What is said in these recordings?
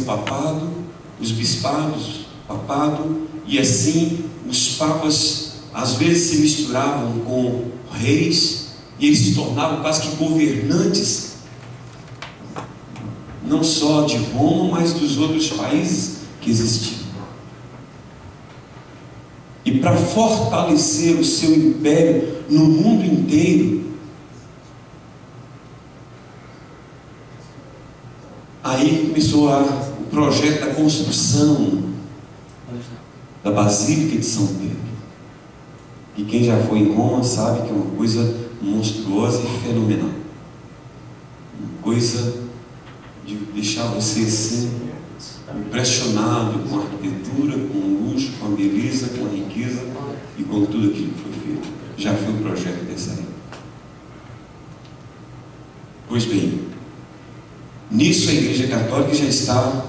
papado, os bispados, papado, e assim os papas às vezes se misturavam com reis, e eles se tornavam quase que governantes, não só de Roma, mas dos outros países que existiam. E para fortalecer o seu império no mundo inteiro, aí começou o projeto da construção da Basílica de São Pedro. E quem já foi em Roma sabe que é uma coisa monstruosa e fenomenal. Uma coisa de deixar você assim impressionado com a arquitetura, com o luxo, com a beleza, com a riqueza e com tudo aquilo que foi feito. Já foi o projeto dessa época. Pois bem, nisso a Igreja Católica já está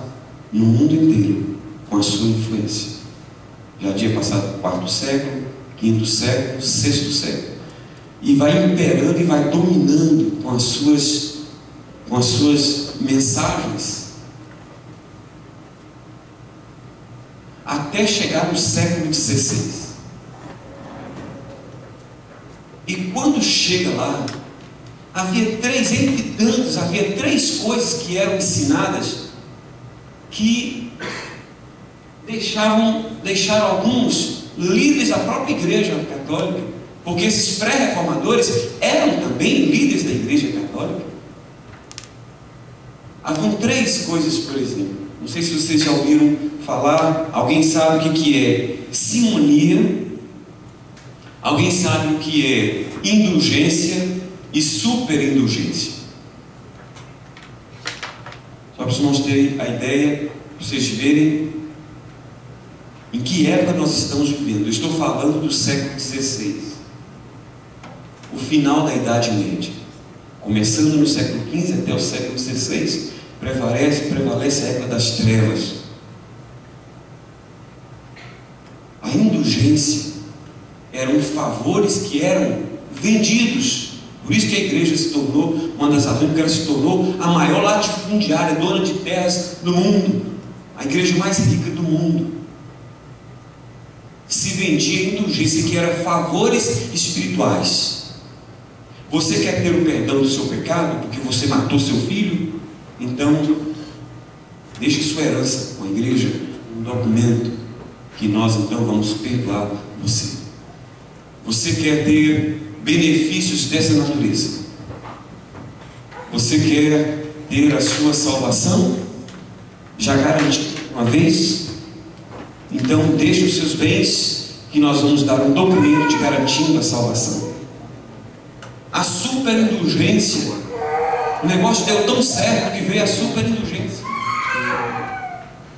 no mundo inteiro com a sua influência. Já tinha passado o quarto século, quinto século, sexto século, e vai imperando e vai dominando com as suas mensagens, até chegar no século XVI. E quando chega lá, havia três coisas que eram ensinadas que deixaram alguns líderes da própria Igreja Católica, porque esses pré-reformadores eram também líderes da Igreja Católica. Haviam três coisas, por exemplo. Não sei se vocês já ouviram falar. Alguém sabe o que é simonia? Alguém sabe o que é indulgência e superindulgência? Só para os irmãos terem a ideia, para vocês verem em que época nós estamos vivendo. Eu estou falando do século XVI, o final da Idade Média, começando no século XV até o século XVI, prevalece a época das trevas. A indulgência eram favores que eram vendidos. Por isso que a igreja se tornou uma das razões que ela se tornou a maior latifundiária, dona de terras do mundo, a igreja mais rica do mundo. Se vendia indulgência, que era favores espirituais. Você quer ter o perdão do seu pecado porque você matou seu filho? Então deixe sua herança com a igreja, um documento que nós então vamos perdoar você. Você quer ter benefícios dessa natureza? Você quer ter a sua salvação já garantida uma vez? Então deixe os seus bens, que nós vamos dar um documento te garantindo a salvação. A superindulgência, o negócio deu tão certo que veio a superindulgência.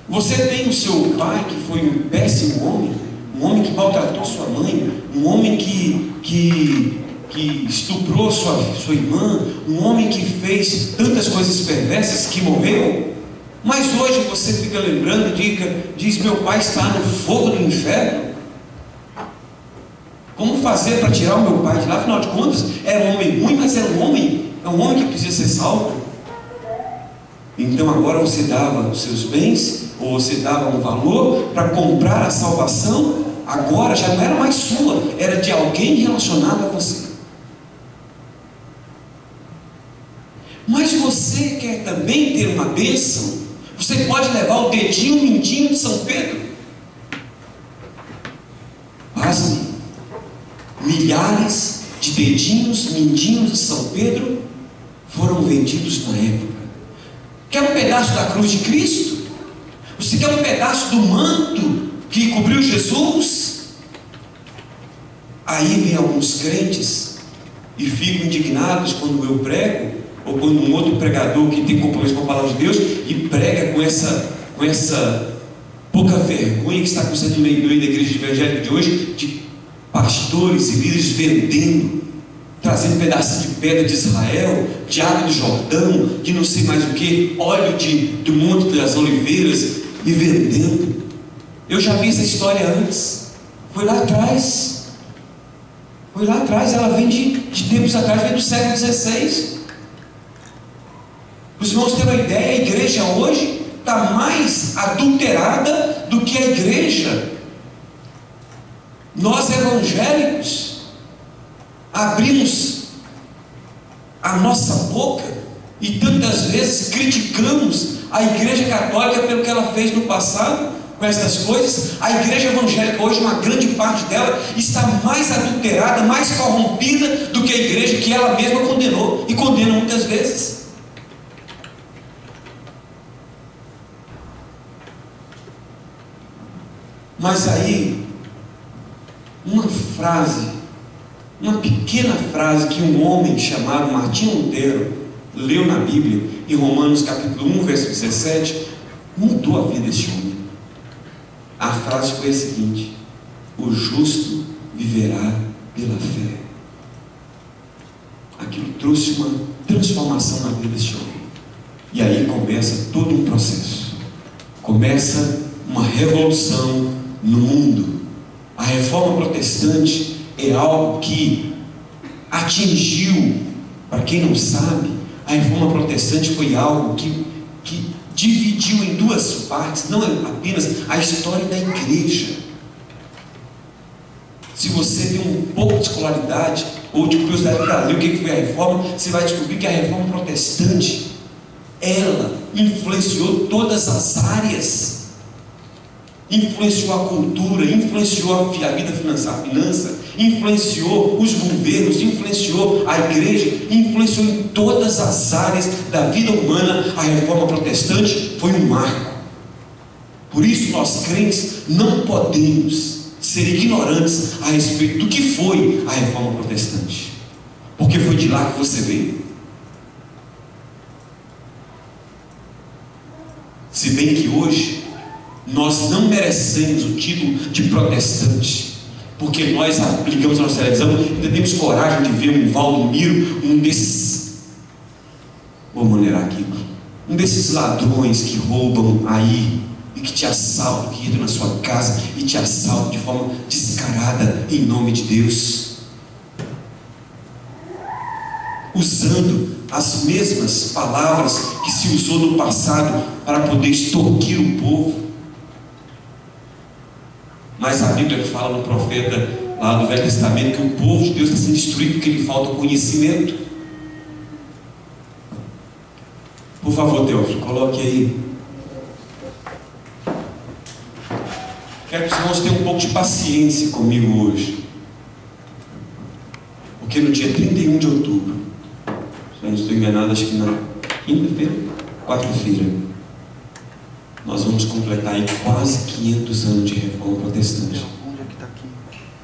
Você tem o seu pai que foi um péssimo homem, um homem que maltratou sua mãe, um homem que estuprou sua irmã, um homem que fez tantas coisas perversas que morreu. Mas hoje você fica lembrando e diz: meu pai está no fogo do inferno. Como fazer para tirar o meu pai de lá? Afinal de contas, era um homem ruim, mas era um homem que precisa ser salvo. Então agora você dava os seus bens, ou você dava um valor para comprar a salvação. Agora já não era mais sua, era de alguém relacionado a você. Mas você quer também ter uma bênção? Você pode levar o dedinho mindinho de São Pedro. Pasme, milhares de dedinhos mindinhos de São Pedro foram vendidos na época. Quer um pedaço da cruz de Cristo? Você quer um pedaço do manto que cobriu Jesus? Aí vem alguns crentes e ficam indignados quando eu prego, ou quando um outro pregador que tem compromisso com a palavra de Deus e prega com essa pouca vergonha que está acontecendo no meio da igreja evangélica de hoje, de pastores e líderes vendendo, trazendo pedaços de pedra de Israel, de água do Jordão, de não sei mais o que, óleo do Monte das Oliveiras, e vendendo. Eu já vi essa história antes. Foi lá atrás, ela vem de tempos atrás, vem do século XVI. Os irmãos têm uma ideia, a igreja hoje está mais adulterada do que a igreja. Nós evangélicos abrimos a nossa boca e tantas vezes criticamos a igreja católica pelo que ela fez no passado com essas coisas. A igreja evangélica hoje, uma grande parte dela está mais adulterada, mais corrompida do que a igreja que ela mesma condenou e condena muitas vezes. Mas aí, uma pequena frase que um homem chamado Martinho Lutero leu na Bíblia, em Romanos capítulo 1, verso 17, mudou a vida desse homem. A frase foi a seguinte: o justo viverá pela fé. Aquilo trouxe uma transformação na vida desse homem. E aí começa todo um processo. Começa uma revolução no mundo. A reforma protestante é algo que atingiu, para quem não sabe, a reforma protestante foi algo que dividiu em duas partes, não apenas a história da igreja. Se você tem um pouco de escolaridade ou de curiosidade para ler o que foi a reforma, você vai descobrir que a reforma protestante, ela influenciou todas as áreas. Influenciou a cultura, influenciou a vida finança, influenciou os governos, influenciou a igreja, influenciou em todas as áreas da vida humana. A reforma protestante foi um marco. Por isso nós crentes não podemos ser ignorantes a respeito do que foi a reforma protestante, porque foi de lá que você veio. Se bem que hoje nós não merecemos o título de protestante, porque nós ligamos a nossa televisão e ainda temos coragem de ver um Valdomiro, um desses, vou maneirar aqui, um desses ladrões que roubam aí e que te assaltam, que entram na sua casa e te assaltam de forma descarada em nome de Deus, usando as mesmas palavras que se usou no passado para poder extorquir o povo. Mas a Bíblia fala no profeta lá do Velho Testamento que o povo de Deus está sendo destruído porque lhe falta conhecimento. Por favor, Teófilo, coloque aí. Quero que os irmãos tenham um pouco de paciência comigo hoje, porque no dia 31 de outubro, se eu não estou enganado, acho que na quinta-feira, quarta-feira, nós vamos completar aí quase 500 anos de reforma protestante.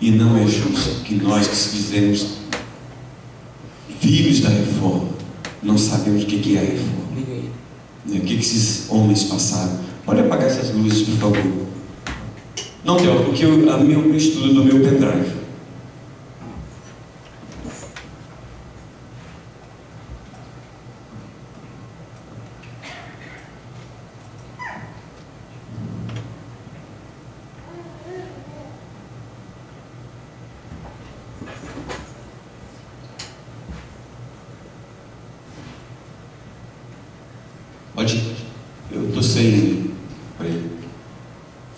E não é justo que nós que se dizemos filhos da reforma não sabemos o que é a reforma, o que esses homens passaram. Pode apagar essas luzes, por favor. Não, Theo, porque eu estudo no meu pendrive. Eu estou sem.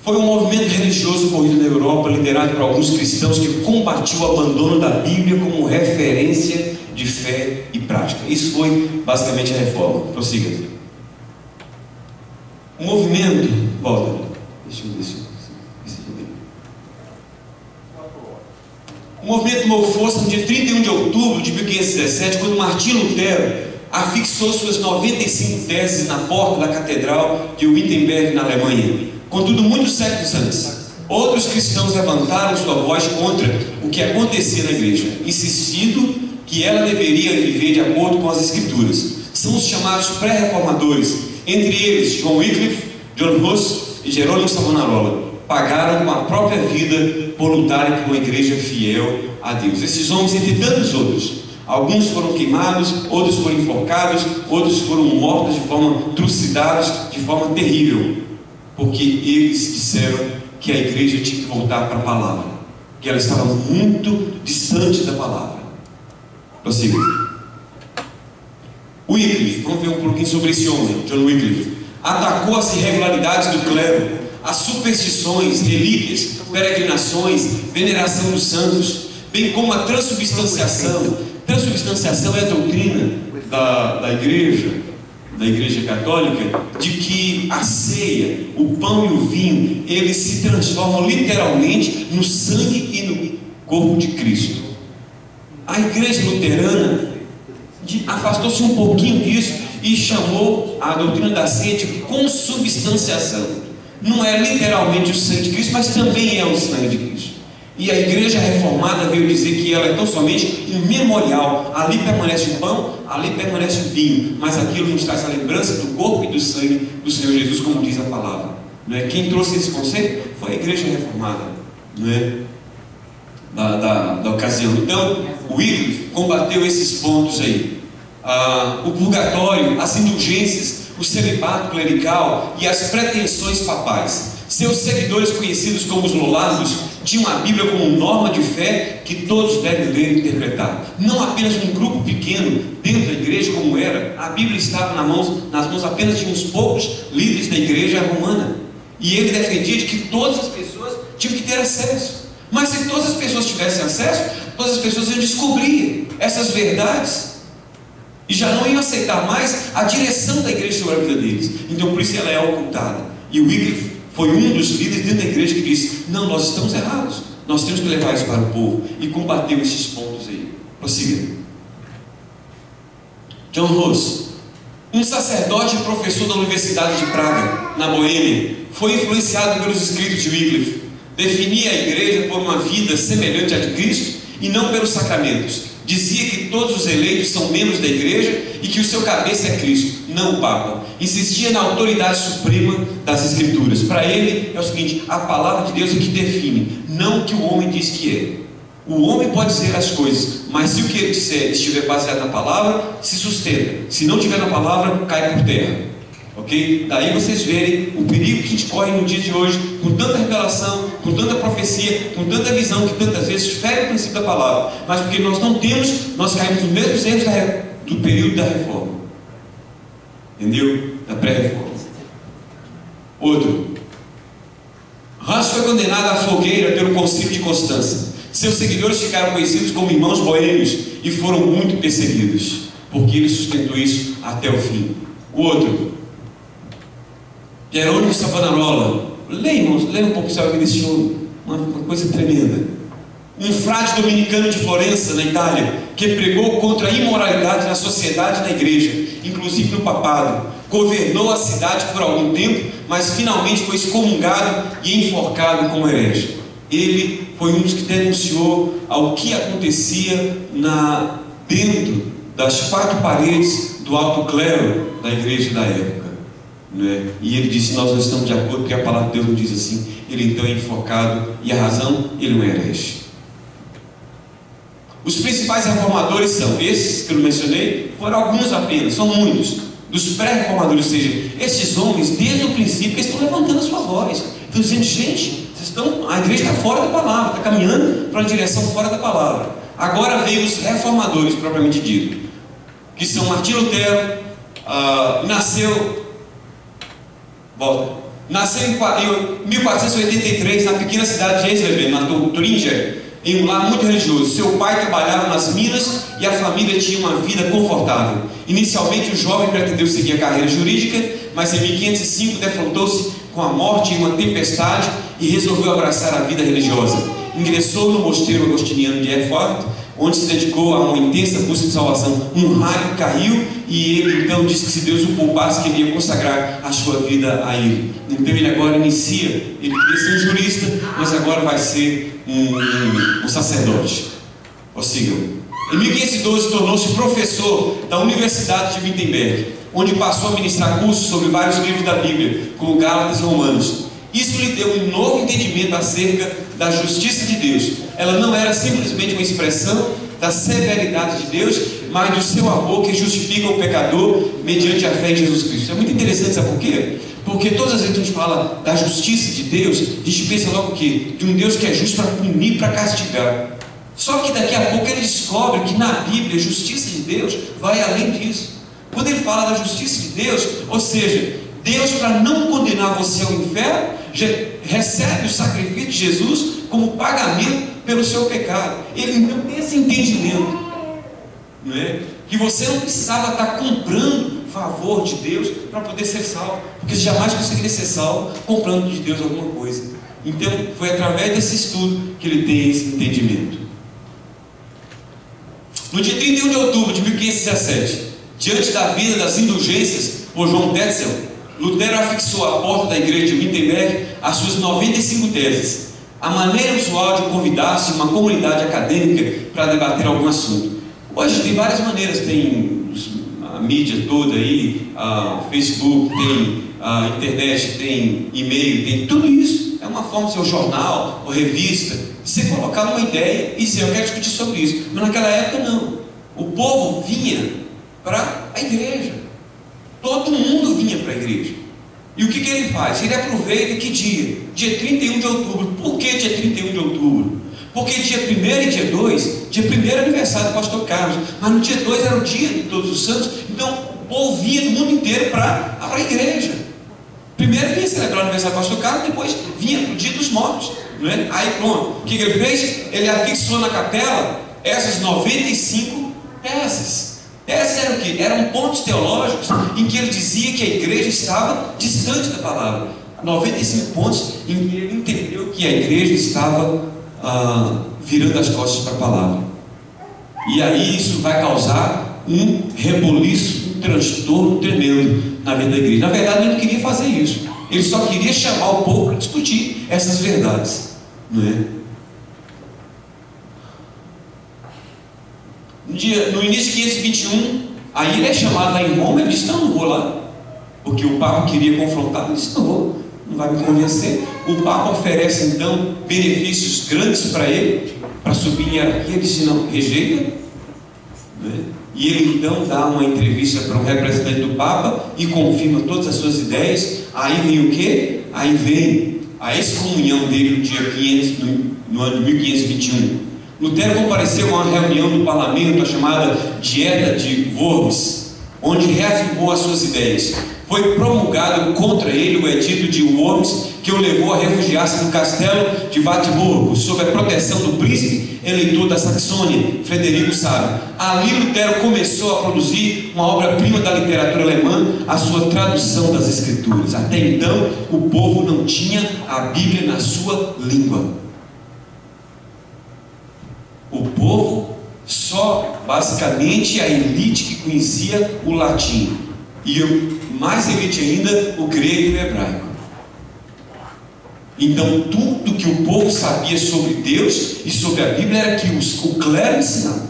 Foi um movimento religioso ocorrido na Europa, liderado por alguns cristãos que combatiu o abandono da Bíblia como referência de fé e prática. Isso foi basicamente a reforma. Prossiga. O movimento. Volta. Deixa eu ver se eu ver. O movimento tomou força no dia 31 de outubro de 1517, quando Martinho Lutero afixou suas 95 teses na porta da Catedral de Wittenberg, na Alemanha. Contudo, muitos séculos antes, outros cristãos levantaram sua voz contra o que acontecia na igreja, insistindo que ela deveria viver de acordo com as Escrituras. São os chamados pré-reformadores, entre eles John Wycliffe, John Huss e Jerônimo Savonarola. Pagaram com a própria vida por lutarem por uma igreja fiel a Deus. Esses homens, entre tantos outros, alguns foram queimados, outros foram enforcados, outros foram mortos de forma trucidados, de forma terrível, porque eles disseram que a igreja tinha que voltar para a palavra, que ela estava muito distante da palavra. Prossiga. Wycliffe, vamos ver um pouquinho sobre esse homem, John Wycliffe. atacou as irregularidades do clero, as superstições, relíquias, peregrinações, veneração dos santos, bem como a transubstanciação. Transubstanciação é a doutrina da Igreja Católica, de que a ceia, o pão e o vinho, eles se transformam literalmente no sangue e no corpo de Cristo. A Igreja Luterana afastou-se um pouquinho disso e chamou a doutrina da ceia de consubstanciação. Não é literalmente o sangue de Cristo, mas também é o sangue de Cristo. E a Igreja Reformada veio dizer que ela é tão somente um memorial. Ali permanece o pão, ali permanece o vinho, mas aquilo nos traz a lembrança do corpo e do sangue do Senhor Jesus, como diz a palavra. Não é? Quem trouxe esse conceito foi a Igreja Reformada, não é? da ocasião. Então, o Wycliffe combateu esses pontos aí. O purgatório, as indulgências, o celibato clerical e as pretensões papais. Seus seguidores, conhecidos como os lolados, tinham a Bíblia como norma de fé que todos devem ler e interpretar. Não apenas um grupo pequeno dentro da igreja, como era. A Bíblia estava nas mãos apenas de uns poucos líderes da igreja romana. E ele defendia de que todas as pessoas tinham que ter acesso. Mas se todas as pessoas tivessem acesso, todas as pessoas iam descobrir essas verdades e já não iam aceitar mais a direção da igreja sobre a vida deles. Então por isso ela é ocultada. E o Wycliffe foi um dos líderes dentro da igreja que disse: não, nós estamos errados, nós temos que levar isso para o povo, e combateu esses pontos aí. Prossiga. John Hus, um sacerdote e professor da Universidade de Praga, na Boêmia, foi influenciado pelos escritos de Wycliffe. Definia a igreja por uma vida semelhante à de Cristo e não pelos sacramentos. Dizia que todos os eleitos são membros da igreja e que o seu cabeça é Cristo, não o Papa. Insistia na autoridade suprema das Escrituras. Para ele é o seguinte: a palavra de Deus é que define, não o que o homem diz que é. O homem pode dizer as coisas, mas se o que ele disser estiver baseado na palavra, se sustenta. Se não estiver na palavra, cai por terra. Ok? Daí vocês verem o perigo que a gente corre no dia de hoje, com tanta revelação, com tanta profecia, com tanta visão, que tantas vezes fere o princípio da palavra. Mas porque nós não temos, nós caímos nos mesmos erros do período da reforma. Entendeu? Da pré-reforma. Outro. Hus foi condenado à fogueira pelo concílio de Constança. Seus seguidores ficaram conhecidos como irmãos boêmios e foram muito perseguidos, porque ele sustentou isso até o fim. O outro. Jerônimo Savonarola. Leia um pouco sobre esse homem. Uma coisa tremenda. Um frade dominicano de Florença, na Itália, que pregou contra a imoralidade na sociedade e na igreja, inclusive no papado. Governou a cidade por algum tempo, mas finalmente foi excomungado e enforcado como herege. Ele foi um dos que denunciou ao que acontecia dentro das quatro paredes do alto clero da igreja da época. E ele disse: nós não estamos de acordo, porque a palavra de Deus não diz assim. Ele então é enforcado, e a razão, ele não é herege. Os principais reformadores são esses que eu mencionei, foram alguns apenas, são muitos, dos pré-reformadores. Ou seja, esses homens, desde o princípio, estão levantando a sua voz, estão dizendo: gente, a igreja está fora da palavra, está caminhando para uma direção fora da palavra. Agora veio os reformadores, propriamente dito, que são Martinho Lutero. Nasceu em 1483 na pequena cidade de Eisleben, na Turingia, em um lar muito religioso. Seu pai trabalhava nas minas e a família tinha uma vida confortável. Inicialmente o jovem pretendeu seguir a carreira jurídica, mas em 1505 defrontou-se com a morte em uma tempestade e resolveu abraçar a vida religiosa. Ingressou no mosteiro agostiniano de Erfurt, onde se dedicou a uma intensa busca de salvação. Um raio caiu e ele então disse que se Deus o poupasse, queria consagrar a sua vida a ele. Então ele agora inicia, ele queria ser um jurista, mas agora vai ser um sacerdote. Sigam. Em 1512 tornou-se professor da Universidade de Wittenberg, onde passou a ministrar cursos sobre vários livros da Bíblia, como Gálatas e Romanos. Isso lhe deu um novo entendimento acerca da justiça de Deus. Ela não era simplesmente uma expressão da severidade de Deus, mas do seu amor que justifica o pecador mediante a fé em Jesus Cristo. É muito interessante, sabe por quê? Porque todas as vezes que a gente fala da justiça de Deus, a gente pensa logo o quê? De um Deus que é justo para punir, para castigar. Só que daqui a pouco ele descobre que na Bíblia a justiça de Deus vai além disso. Quando ele fala da justiça de Deus, ou seja, Deus, para não condenar você ao inferno, recebe o sacrifício de Jesus como pagamento pelo seu pecado. Ele não tem esse entendimento, não é? Que você não precisava estar comprando favor de Deus para poder ser salvo, porque você jamais conseguiria ser salvo comprando de Deus alguma coisa. Então foi através desse estudo que ele tem esse entendimento. No dia 31 de outubro de 1517, diante da vida das indulgências por João Tetzel, Lutero afixou à porta da igreja de Wittenberg as suas 95 teses, a maneira usual de convidar-se uma comunidade acadêmica para debater algum assunto. Hoje tem várias maneiras, tem a mídia toda aí, Facebook, tem a internet, tem e-mail, tem tudo isso. É uma forma de ser um jornal ou revista, de você colocar uma ideia e dizer, eu quero discutir sobre isso. Mas naquela época não. O povo vinha para a igreja. Todo mundo vinha para a igreja. E o que ele faz? Ele aproveita que dia? Dia 31 de outubro. Por que dia 31 de outubro? Porque dia 1 e dia 2, dia 1 era aniversário do pastor Carlos, mas no dia 2 era o dia de Todos os Santos. Então o povo vinha do mundo inteiro para a igreja. Primeiro vinha celebrar o aniversário do pastor Carlos, depois vinha para o dia dos mortos, não é? Aí pronto, o que ele fez? Ele afixou na capela essas 95 teses. Teses eram o quê? Eram pontos teológicos em que ele dizia que a igreja estava distante da palavra. 95 pontos em que ele entendeu que a igreja estava virando as costas para a palavra. E aí isso vai causar um reboliço, um transtorno tremendo na vida da igreja. Na verdade ele não queria fazer isso, ele só queria chamar o povo para discutir essas verdades, não é? No início de 521, aí ele é chamado lá em Roma. Ele disse, não vou lá, porque o Papa queria confrontar. Ele disse, não vou, não vai me convencer. O Papa oferece então benefícios grandes para ele, para subir em hierarquia. Ele disse, não, rejeita, né? E ele então dá uma entrevista para um representante do Papa e confirma todas as suas ideias. Aí vem o quê? Aí vem a excomunhão dele no dia 500, no ano de 1521. Lutero compareceu a uma reunião do parlamento, a chamada Dieta de Worms, onde reafirmou as suas ideias. Foi promulgado contra ele o edito de Worms, que o levou a refugiar-se no castelo de Wartburgo, sob a proteção do príncipe eleitor da Saxônia, Frederico Sábio. Ali Lutero começou a produzir uma obra-prima da literatura alemã, a sua tradução das Escrituras. Até então, o povo não tinha a Bíblia na sua língua. O povo, só basicamente a elite que conhecia o latim, e mais elite ainda o grego e o hebraico. Então tudo que o povo sabia sobre Deus e sobre a Bíblia era que o clero ensinava.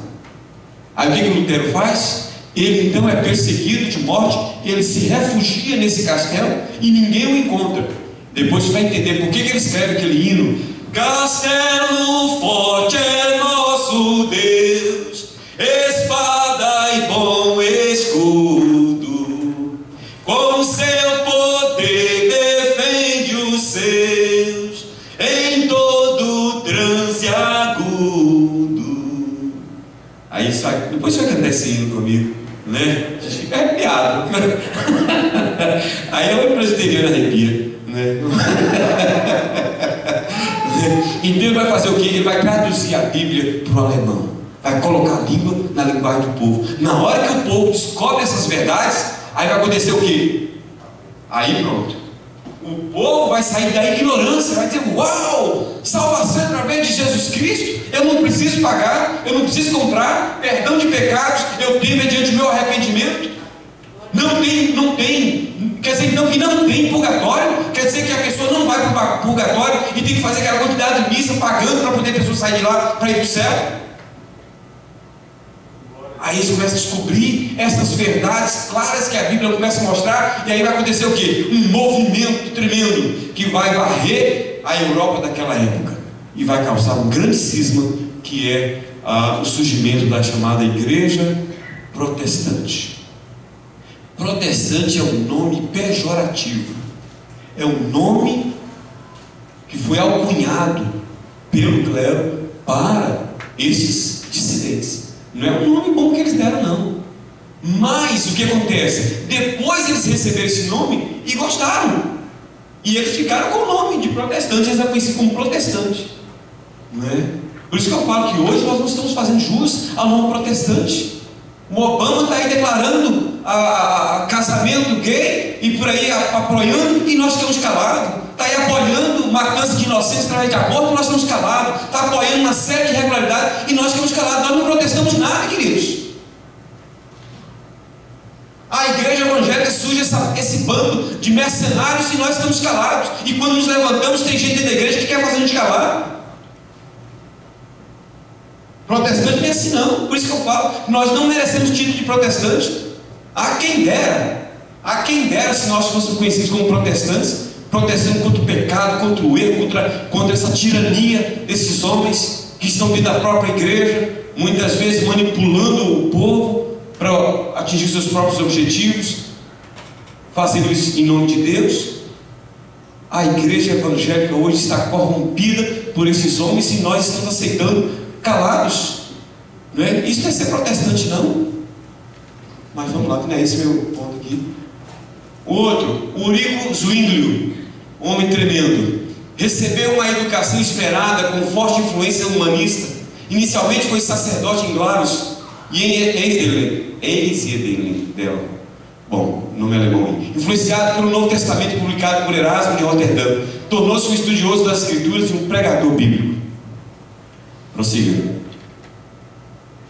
Aí o que Lutero faz? Ele então é perseguido de morte, ele se refugia nesse castelo e ninguém o encontra. Depois você vai entender por que ele escreve aquele hino: Castelo forte é nosso Deus, espada e bom escudo, com seu poder defende os seus em todo transe agudo. Aí depois você vai cantar esse hino comigo, né? É piada. Aí eu presbiteriano arrepia, né? Então ele vai fazer o que? Ele vai traduzir a Bíblia para o alemão, vai colocar a língua na linguagem do povo. Na hora que o povo descobre essas verdades, aí vai acontecer o que? Aí pronto, o povo vai sair da ignorância, vai dizer: uau, salvação através de Jesus Cristo, eu não preciso pagar, eu não preciso comprar, perdão de pecados eu tenho mediante o meu arrependimento. Não tem, quer dizer então que não tem purgatório, quer dizer que a pessoa não vai para o purgatório e tem que fazer aquela quantidade de missa pagando para poder a pessoa sair de lá para ir para o céu. Aí você começa a descobrir essas verdades claras que a Bíblia começa a mostrar, e aí vai acontecer o quê? Um movimento tremendo que vai varrer a Europa daquela época e vai causar um grande cisma, que é o surgimento da chamada Igreja Protestante. Protestante é um nome pejorativo, é um nome que foi alcunhado pelo clero para esses dissidentes. Não é um nome bom que eles deram, não. Mas o que acontece? Depois eles receberam esse nome, e gostaram. E eles ficaram com o nome de protestantes, eles eram conhecidos como protestantes. Não é? Por isso que eu falo que hoje nós não estamos fazendo jus ao nome protestante. O Obama está aí declarando a casamento gay e por aí apoiando, e nós estamos calados. Está aí apoiando matança de inocentes através de aborto e nós estamos calados. Está apoiando uma série de irregularidades e nós estamos calados. Nós não protestamos nada, queridos. A igreja evangélica surge esse bando de mercenários e nós estamos calados. E quando nos levantamos, tem gente dentro da igreja que quer fazer a gente calar. Protestante não é assim não. Por isso que eu falo, nós não merecemos título de protestante. Há quem dera se nós fôssemos conhecidos como protestantes, protestando contra o pecado, contra o erro, contra essa tirania desses homens que estão dentro da própria igreja, muitas vezes manipulando o povo para atingir seus próprios objetivos, fazendo isso em nome de Deus. A igreja evangélica hoje está corrompida por esses homens e nós estamos aceitando calados, não é? Isso não é ser protestante não. Mas vamos lá, que não é esse meu ponto aqui. O outro, Ulrico Zwinglio, homem tremendo, recebeu uma educação esperada com forte influência humanista. Inicialmente foi sacerdote em Glarus e em Eisleben, bom, nome alemão, influenciado pelo Novo Testamento publicado por Erasmo de Roterdã, tornou-se um estudioso das Escrituras e um pregador bíblico. Prossiga.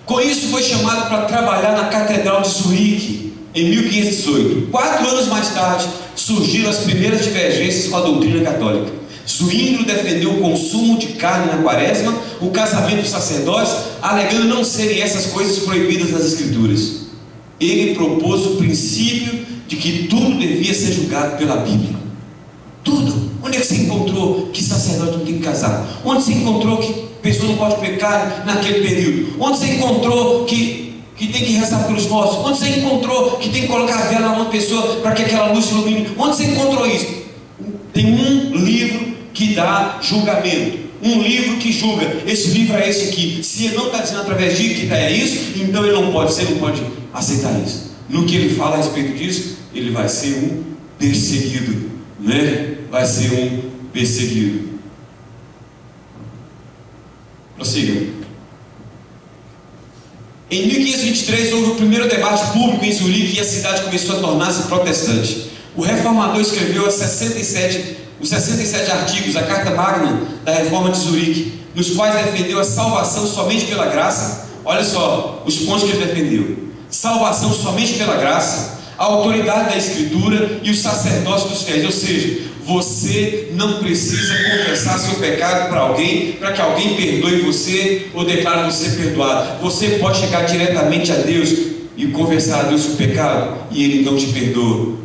Com isso foi chamado para trabalhar na Catedral de Zurique em 1518. 4 anos mais tarde surgiram as primeiras divergências com a doutrina católica. Zwinglio defendeu o consumo de carne na quaresma, o casamento dos sacerdotes, alegando não serem essas coisas proibidas nas Escrituras. Ele propôs o princípio de que tudo devia ser julgado pela Bíblia. Tudo. Onde é que você encontrou que sacerdote não tem que casar? Onde você encontrou que pessoa não pode pecar naquele período? Onde você encontrou que tem que rezar pelos mortos? Onde você encontrou que tem que colocar a vela numa pessoa para que aquela luz ilumine? Onde você encontrou isso? Tem um livro que dá julgamento, um livro que julga. Esse livro é esse aqui. Se ele não está dizendo através de que é isso, então ele não pode aceitar isso. No que ele fala a respeito disso, ele vai ser um perseguido, né? Vai ser um perseguido. Prossiga. Em 1523 houve o primeiro debate público em Zurique e a cidade começou a tornar-se protestante. O reformador escreveu os 67 artigos, a Carta Magna da Reforma de Zurique, nos quais defendeu a salvação somente pela graça. Olha só os pontos que ele defendeu: salvação somente pela graça, a autoridade da Escritura e os sacerdócios dos fiéis. Ou seja, você não precisa confessar seu pecado para alguém, para que alguém perdoe você ou declare você perdoado. Você pode chegar diretamente a Deus e confessar a Deus o pecado e Ele não te perdoa.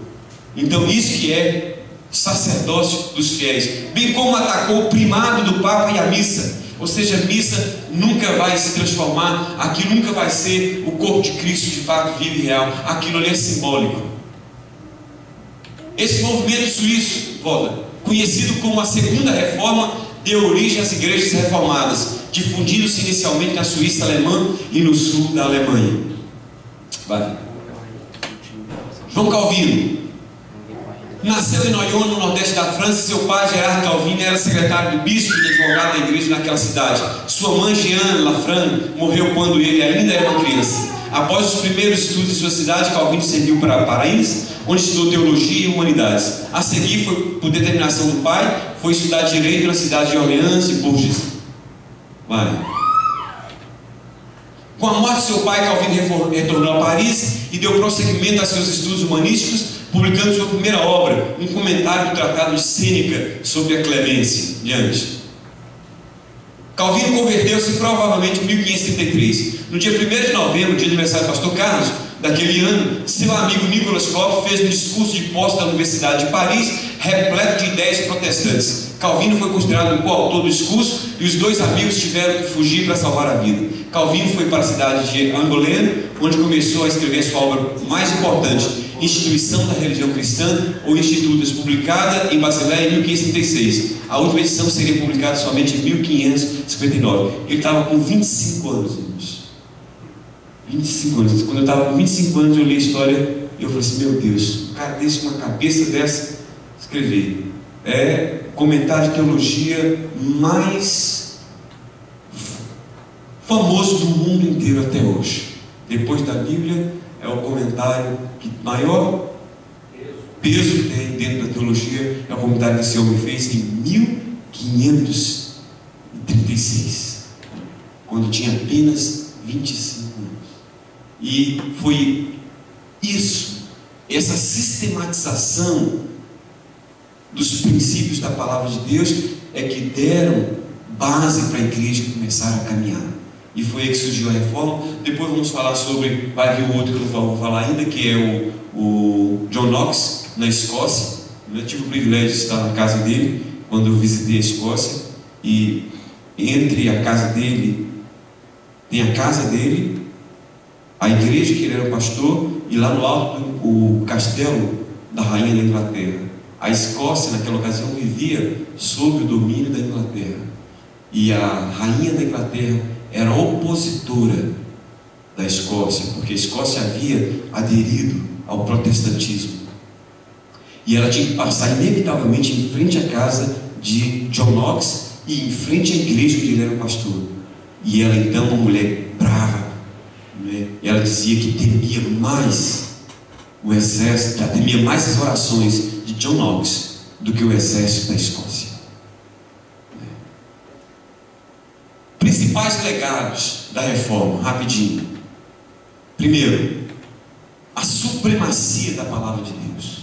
Então isso que é sacerdócio dos fiéis. Bem como atacou o primado do Papa e a missa. Ou seja, a missa nunca vai se transformar, aquilo nunca vai ser o corpo de Cristo de fato vivo e real. Aquilo ali é simbólico. Esse movimento suíço, conhecido como a Segunda Reforma, deu origem às igrejas reformadas, difundindo-se inicialmente na Suíça alemã e no sul da Alemanha. Vai. João Calvino nasceu em Noyon, no nordeste da França. Seu pai, Gerard Calvino, era secretário do bispo e advogado da igreja naquela cidade. Sua mãe, Jeanne Lafrance, morreu quando ele ainda era uma criança. Após os primeiros estudos em sua cidade, Calvino seguiu para Paris, onde estudou teologia e humanidades. A seguir, por determinação do pai, foi estudar direito na cidade de Orleans e Bourges. Com a morte de seu pai, Calvino retornou a Paris e deu prosseguimento a seus estudos humanísticos, publicando sua primeira obra, um comentário do Tratado de Sêneca sobre a clemência. Diante. Calvino converteu-se provavelmente em 1533. No dia 1º de novembro, dia de aniversário do pastor Carlos, daquele ano, seu amigo Nicolas Cop fez um discurso de posse da Universidade de Paris, repleto de ideias protestantes. Calvino foi considerado o coautor do discurso e os dois amigos tiveram que fugir para salvar a vida. Calvino foi para a cidade de Angoulême, onde começou a escrever sua obra mais importante, Instituição da Religião Cristã, ou Institutos, publicada em Basileia em 1536. A última edição seria publicada somente em 1559. Ele estava com 25 anos, irmãos. 25 anos. Quando eu estava com 25 anos, eu li a história e eu falei assim: meu Deus, cara desse, com uma cabeça dessa, escrever. É o comentário de teologia mais famoso do mundo inteiro até hoje. Depois da Bíblia, é o comentário que maior peso tem dentro da teologia. É o comentário que esse homem fez em 1536, quando tinha apenas 25 anos. E foi isso, essa sistematização dos princípios da palavra de Deus, é que deram base para a igreja começar a caminhar. E foi aí que surgiu a reforma. Depois vamos falar sobre, vai vir o outro que eu não vou falar ainda, que é o John Knox, na Escócia. Eu tive o privilégio de estar na casa dele quando eu visitei a Escócia, e entre a casa dele tem a casa dele, a igreja que ele era pastor, e lá no alto o castelo da rainha da Inglaterra. A Escócia naquela ocasião vivia sob o domínio da Inglaterra, e a rainha da Inglaterra era opositora da Escócia, porque a Escócia havia aderido ao protestantismo, e ela tinha que passar inevitavelmente em frente à casa de John Knox e em frente à igreja onde ele era pastor. E ela então, uma mulher brava, né? Ela dizia que temia mais o exército, temia mais as orações de John Knox do que o exército da Escócia. Principais legados da reforma, rapidinho. Primeiro, a supremacia da palavra de Deus.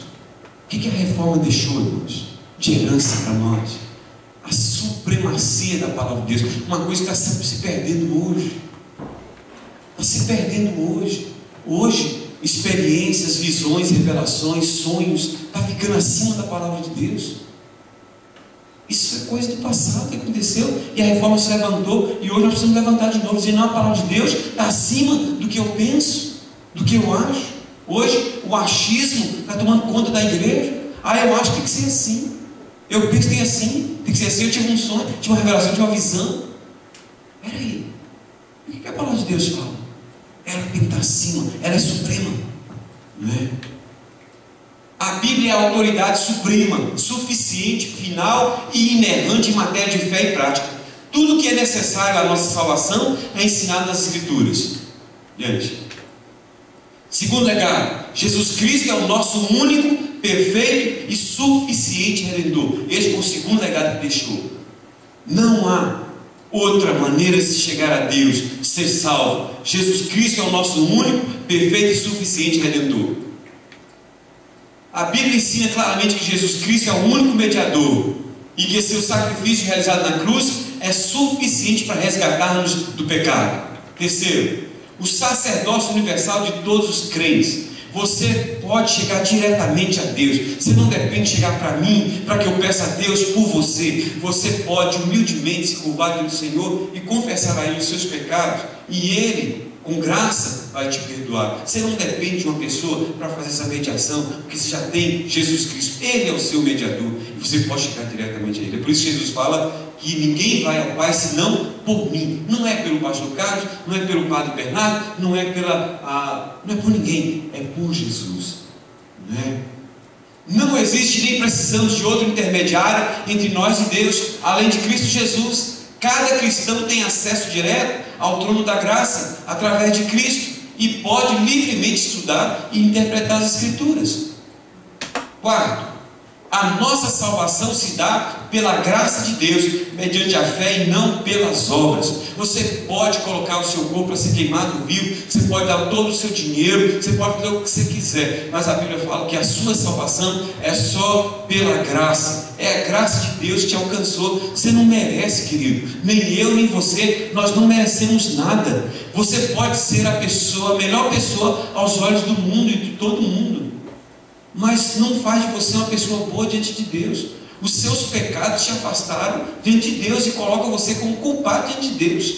O que a reforma deixou, irmãos, de herança para nós? A supremacia da palavra de Deus. Uma coisa que está sempre se perdendo hoje. Está se perdendo hoje. Hoje, experiências, visões, revelações, sonhos, está ficando acima da palavra de Deus. Isso é coisa do passado que aconteceu, e a reforma se levantou, e hoje nós precisamos levantar de novo, dizendo: não, a palavra de Deus está acima do que eu penso, do que eu acho. Hoje o achismo está tomando conta da igreja. Eu acho que tem que ser assim, eu penso que tem que ser assim, eu tive um sonho, tive uma revelação, tive uma visão. Peraí, o que a palavra de Deus fala? Ela tem que estar acima, ela é suprema, não é? A Bíblia é a autoridade suprema, suficiente, final e inerrante em matéria de fé e prática. Tudo que é necessário à nossa salvação é ensinado nas Escrituras. Diante. Segundo legado, Jesus Cristo é o nosso único, perfeito e suficiente Redentor. Este foi o segundo legado que deixou. Não há outra maneira de se chegar a Deus, ser salvo. Jesus Cristo é o nosso único, perfeito e suficiente Redentor. A Bíblia ensina claramente que Jesus Cristo é o único mediador, e que seu sacrifício realizado na cruz é suficiente para resgatar-nos do pecado. Terceiro, o sacerdócio universal de todos os crentes. Você pode chegar diretamente a Deus. Você não depende de chegar para mim, para que eu peça a Deus por você. Você pode humildemente se curvar diante do Senhor e confessar a Ele os seus pecados, e Ele, com graça, vai te perdoar. Você não depende de uma pessoa para fazer essa mediação, porque você já tem Jesus Cristo. Ele é o seu mediador, e você pode chegar diretamente a Ele. É por isso que Jesus fala que ninguém vai ao Pai senão por mim. Não é pelo pastor Carlos, não é pelo padre Bernardo, não é por ninguém, é por Jesus, não é? Não existe, nem precisamos de outro intermediário entre nós e Deus, além de Cristo Jesus. Cada cristão tem acesso direto ao trono da graça através de Cristo, e pode livremente estudar e interpretar as Escrituras. Quarto, a nossa salvação se dá pela graça de Deus, mediante a fé e não pelas obras. Você pode colocar o seu corpo para ser queimado vivo, você pode dar todo o seu dinheiro, você pode fazer o que você quiser, mas a Bíblia fala que a sua salvação é só pela graça. É a graça de Deus que te alcançou. Você não merece, querido, nem eu nem você, nós não merecemos nada. Você pode ser a melhor pessoa aos olhos do mundo e de todo mundo, mas não faz de você uma pessoa boa diante de Deus. Os seus pecados te afastaram diante de Deus e colocam você como culpado diante de Deus.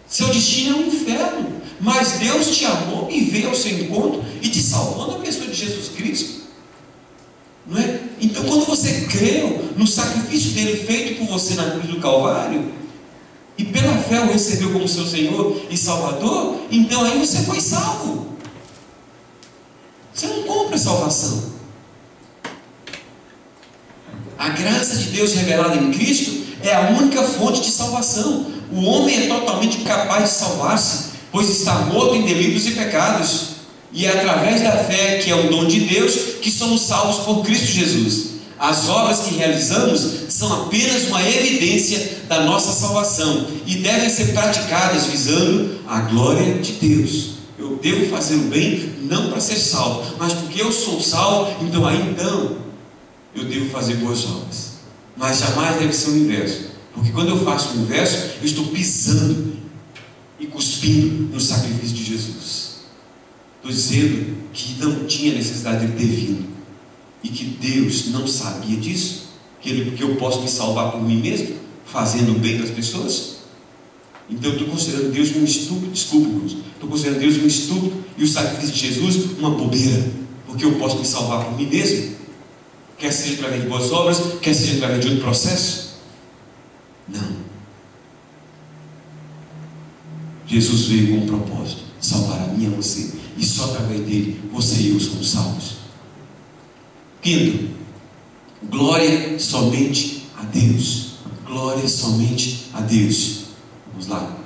Seu destino é um inferno, mas Deus te amou e veio ao seu encontro e te salvou na pessoa de Jesus Cristo, não é? Então, quando você creu no sacrifício dele feito por você na cruz do Calvário, e pela fé o recebeu como seu Senhor e Salvador, então aí você foi salvo. Você não compra salvação. A graça de Deus revelada em Cristo é a única fonte de salvação. O homem é totalmente incapaz de salvar-se, pois está morto em delitos e pecados. E é através da fé, que é o dom de Deus, que somos salvos por Cristo Jesus. As obras que realizamos são apenas uma evidência da nossa salvação e devem ser praticadas visando a glória de Deus. Eu devo fazer o bem não para ser salvo, mas porque eu sou salvo, então eu devo fazer boas obras. Mas jamais deve ser o inverso, porque quando eu faço o inverso, eu estou pisando e cuspindo no sacrifício de Jesus. Estou dizendo que não tinha necessidade de ter vindo, e que Deus não sabia disso, que eu posso me salvar por mim mesmo, fazendo bem para as pessoas. Então eu estou considerando Deus um estúpido. Desculpa, irmãos, estou considerando Deus um estúpido e o sacrifício de Jesus uma bobeira, porque eu posso me salvar por mim mesmo, quer seja através de boas obras, quer seja através de outro processo. Não. Jesus veio com um propósito: salvar a mim e a você, e só através dele você e eu somos salvos. Quinto, glória somente a Deus. Glória somente a Deus. Vamos lá.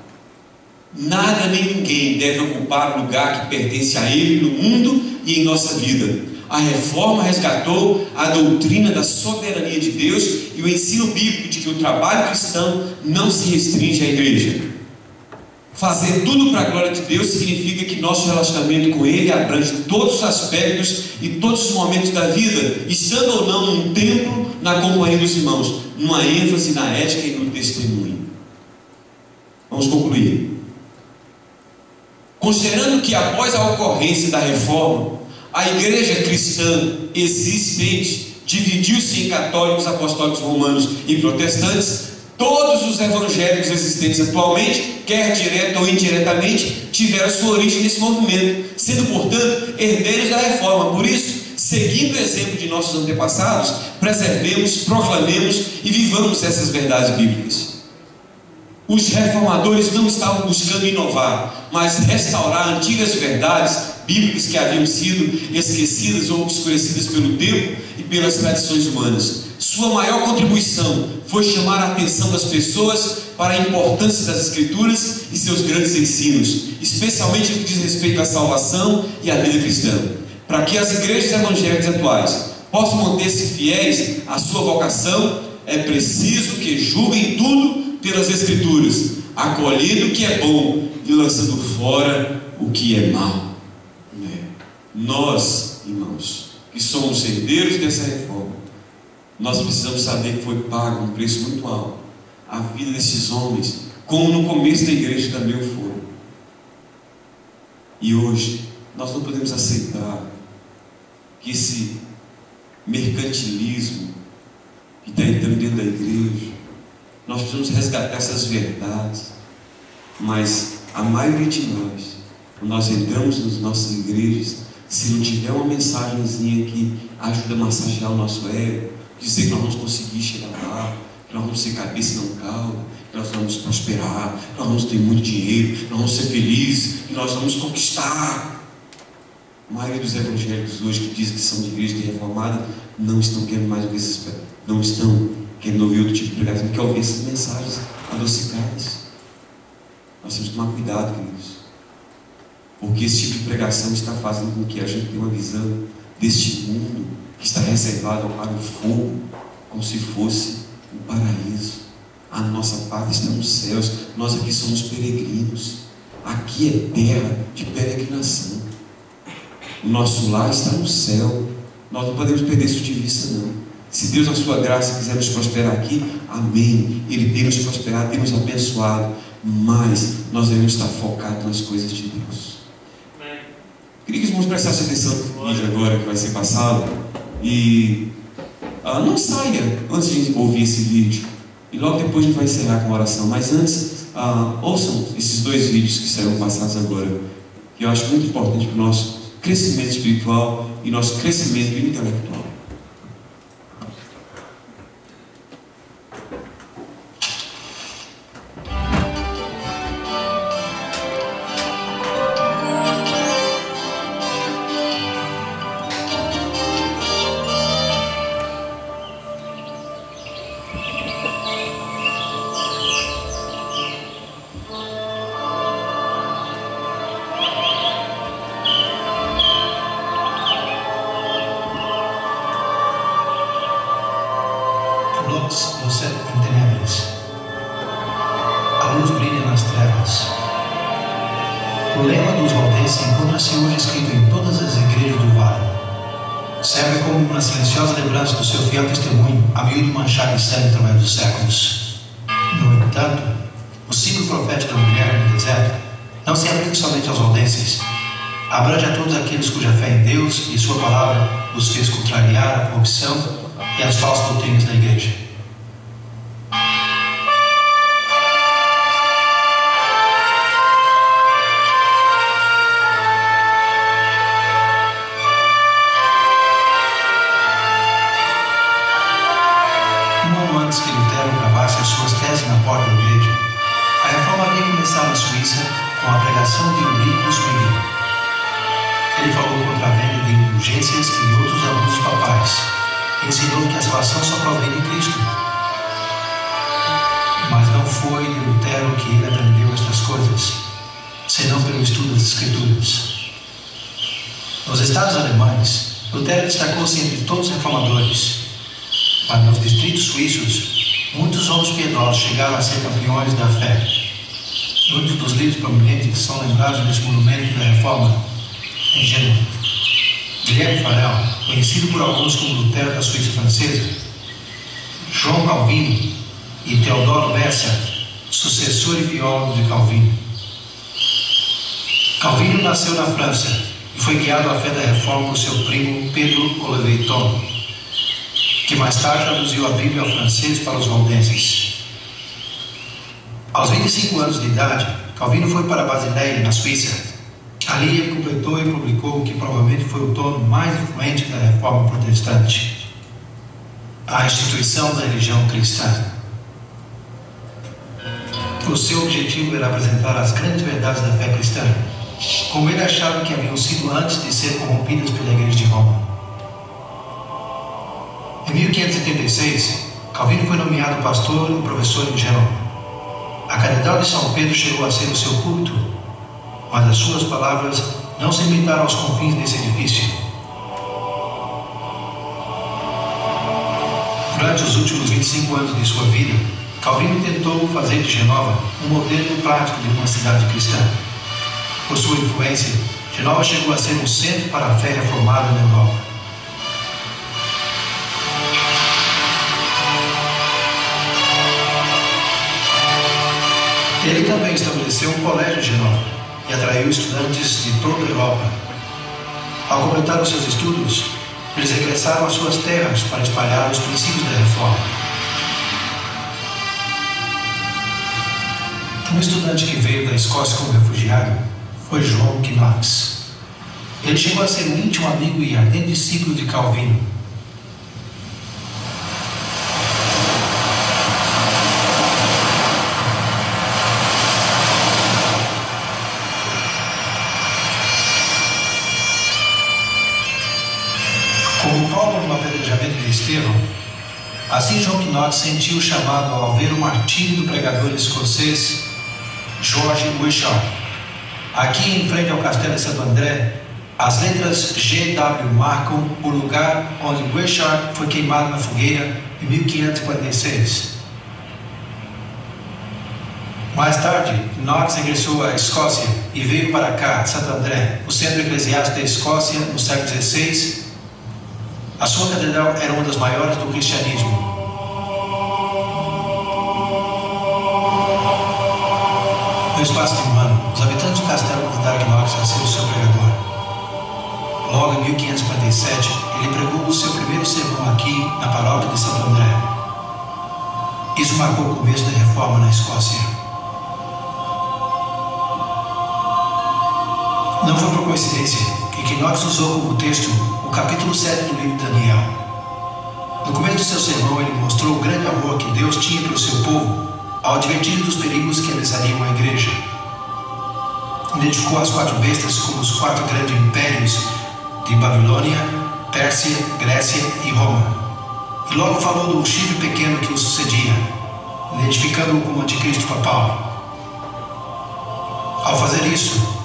Nada nem ninguém deve ocupar o lugar que pertence a Ele no mundo e em nossa vida. A reforma resgatou a doutrina da soberania de Deus e o ensino bíblico de que o trabalho cristão não se restringe à igreja. Fazer tudo para a glória de Deus significa que nosso relacionamento com Ele abrange todos os aspectos e todos os momentos da vida, estando ou não num templo, na companhia dos irmãos, numa ênfase na ética e no testemunho. Vamos concluir. Considerando que após a ocorrência da reforma, a igreja cristã existente dividiu-se em católicos, apostólicos, romanos e protestantes, todos os evangélicos existentes atualmente, quer direta ou indiretamente, tiveram sua origem nesse movimento, sendo, portanto, herdeiros da reforma. Por isso, seguindo o exemplo de nossos antepassados, preservemos, proclamemos e vivamos essas verdades bíblicas. Os reformadores não estavam buscando inovar, mas restaurar antigas verdades bíblicas que haviam sido esquecidas ou desconhecidas pelo tempo e pelas tradições humanas. Sua maior contribuição foi chamar a atenção das pessoas para a importância das Escrituras e seus grandes ensinos, especialmente no que diz respeito à salvação e à vida cristã. Para que as igrejas evangélicas atuais possam manter-se fiéis à sua vocação, é preciso que julguem tudo pelas Escrituras, acolhendo o que é bom e lançando fora o que é mau. Nós, irmãos, que somos herdeiros dessa reforma, nós precisamos saber que foi pago um preço muito alto. A vida desses homens, como no começo da igreja também o foi. E hoje, nós não podemos aceitar que esse mercantilismo que está entrando dentro da igreja, nós precisamos resgatar essas verdades. Mas a maioria de nós, quando nós entramos nas nossas igrejas, se não tiver uma mensagenzinha que ajuda a massagear o nosso ego, dizer que nós vamos conseguir chegar lá, que nós vamos ser cabeça e não cauda, que nós vamos prosperar, que nós vamos ter muito dinheiro, que nós vamos ser felizes, que nós vamos conquistar. A maioria dos evangélicos hoje que dizem que são de igreja reformada não estão querendo mais ouvir não estão querendo ouvir outro tipo de pregação, querem ouvir essas mensagens adocicadas. Nós temos que tomar cuidado, queridos, porque esse tipo de pregação está fazendo com que a gente tenha uma visão deste mundo que está reservado para o fogo, como se fosse um paraíso. A nossa pátria está nos céus, nós aqui somos peregrinos, aqui é terra de peregrinação. O nosso lar está no céu, nós não podemos perder isso de vista, não. Se Deus, na sua graça, quiser nos prosperar aqui, amém. Ele tem nos prosperado, tem nos abençoado, mas nós devemos estar focados nas coisas de Deus. Queria que os irmãos prestassem atenção no vídeo agora que vai ser passado. E não saia antes de ouvir esse vídeo. E logo depois a gente vai encerrar com a oração. Mas antes, ouçam esses dois vídeos que serão passados agora, que eu acho muito importante para o nosso crescimento espiritual e nosso crescimento intelectual. lux lucet in tenebris. A luz brilha nas trevas. O lema dos valdenses encontra-se hoje escrito em todas as igrejas do vale. Serve como uma silenciosa lembrança do seu fiel testemunho, a miúdo manchado de sangue através dos séculos. No entanto, o ciclo profético da mulher no deserto não se aplica somente aos valdenses. Abrange a todos aqueles cuja fé em Deus e sua palavra os fez contrariar a corrupção e as falsas doutrinas da igreja. Um ano antes que Lutero gravasse as suas teses na porta da igreja, a reforma havia começado na Suíça com a pregação de Ulricus Zwingli. Ele falou contra a venda de indulgências e outros abusos papais. Ensinou que a salvação só provém de Cristo. Mas não foi de Lutero que ele aprendeu estas coisas, senão pelo estudo das Escrituras. Nos estados alemães, Lutero destacou-se entre todos os reformadores. Mas nos distritos suíços, muitos homens piedosos chegaram a ser campeões da fé. Muitos dos líderes prominentes são lembrados desse monumento da reforma em Gênova. Guilherme Farel, conhecido por alguns como Lutero da Suíça francesa, João Calvino e Teodoro Bessa, sucessor e biólogo de Calvino. Calvino nasceu na França e foi guiado à fé da reforma por seu primo Pedro Oliveiton, que mais tarde traduziu a Bíblia ao francês para os valdenses. Aos 25 anos de idade, Calvino foi para Basileia, na Suíça. Ali ele completou e publicou o que provavelmente foi o tomo mais influente da reforma protestante, a instituição da religião cristã. O seu objetivo era apresentar as grandes verdades da fé cristã, como ele achava que haviam sido antes de ser corrompidas pela Igreja de Roma. Em 1576, Calvino foi nomeado pastor e professor em Gênova. A Catedral de São Pedro chegou a ser o seu culto, mas as suas palavras não se limitaram aos confins desse edifício. Durante os últimos 25 anos de sua vida, Calvino tentou fazer de Genova um modelo prático de uma cidade cristã. Por sua influência, Genova chegou a ser um centro para a fé reformada na Europa. Ele também estabeleceu um colégio em Genova e atraiu estudantes de toda a Europa. Ao completar os seus estudos, eles regressaram às suas terras para espalhar os princípios da reforma. Um estudante que veio da Escócia como refugiado foi João Knox. Ele chegou a ser um íntimo amigo e ardente discípulo de Calvino. Como Paulo no apedrejamento de Estevão, assim João Knox sentiu o chamado ao ver o martírio do pregador escocês George Wishart. Aqui em frente ao castelo de Santo André, as letras GW marcam o lugar onde Wishart foi queimado na fogueira em 1546. Mais tarde, Knox regressou à Escócia e veio para cá, Santo André, o centro eclesiástico da Escócia no século XVI. A sua catedral era uma das maiores do cristianismo. No espaço de um ano, os habitantes do castelo convidaram Knox a ser o seu pregador. Logo em 1547, ele pregou o seu primeiro sermão aqui na paróquia de Santo André. Isso marcou o começo da reforma na Escócia. Não foi por coincidência que Knox usou como texto o capítulo 7 do livro de Daniel. No começo do seu sermão, ele mostrou o grande amor que Deus tinha pelo seu povo ao advertir dos perigos que ameaçariam a igreja. Identificou as 4 bestas como os 4 grandes impérios de Babilônia, Pérsia, Grécia e Roma. E logo falou do chifre pequeno que o sucedia, identificando-o como anticristo papal. Ao fazer isso,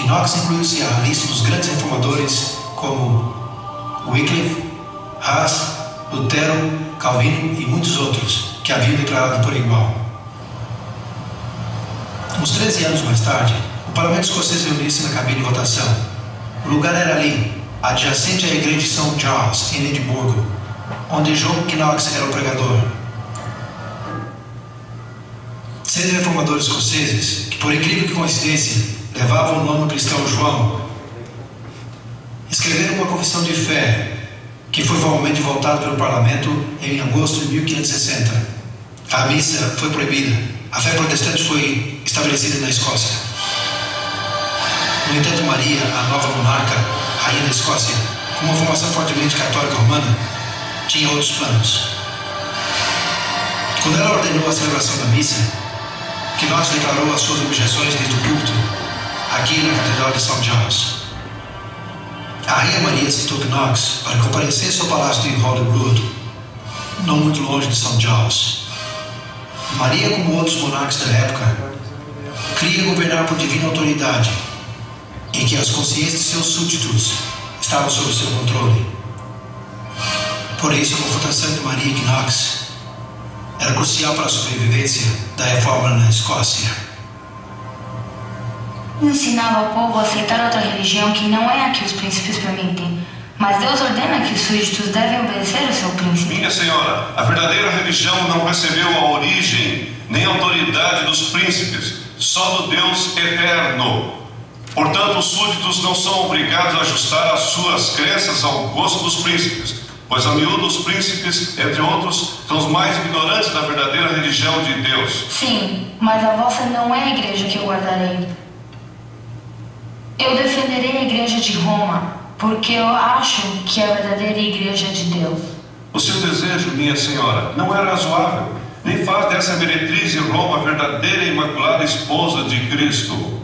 Knox incluiu-se à lista dos grandes reformadores como Wycliffe, Hus, Lutero Calvino e muitos outros que haviam declarado por igual. Uns 13 anos mais tarde, o parlamento escocês reuniu-se na cabine de votação. O lugar era ali, adjacente à igreja de St. Giles, em Edimburgo, onde John Knox era o pregador. 6 reformadores escoceses, que por incrível que coincidência levavam o nome cristão João, escreveram uma confissão de fé que foi formalmente votada pelo parlamento em agosto de 1560. A missa foi proibida. A fé protestante foi estabelecida na Escócia. No entanto, Maria, a nova monarca, rainha da Escócia, com uma formação fortemente católica romana, tinha outros planos. Quando ela ordenou a celebração da missa, Knox declarou as suas objeções desde o púlpito, aqui na Catedral de St. Giles. A rainha Maria citou Knox para que comparecesse ao palácio de Holyrood, não muito longe de St. Giles. Maria, como outros monarcas da época, queria governar por divina autoridade, em que as consciências de seus súditos estavam sob seu controle. Por isso, a confrontação entre Maria e Knox era crucial para a sobrevivência da reforma na Escócia. Ensinava ao povo a aceitar outra religião que não é a que os príncipes permitem. Mas Deus ordena que os súditos devem obedecer ao seu príncipe. Minha senhora, a verdadeira religião não recebeu a origem nem a autoridade dos príncipes, só do Deus eterno. Portanto, os súditos não são obrigados a ajustar as suas crenças ao gosto dos príncipes, pois a miúdo os príncipes, entre outros, são os mais ignorantes da verdadeira religião de Deus. Sim, mas a vossa não é a igreja que eu guardarei. Eu defenderei a igreja de Roma, porque eu acho que é a verdadeira igreja de Deus. O seu desejo, minha senhora, não é razoável, nem faz dessa meretriz de Roma a verdadeira e imaculada esposa de Cristo.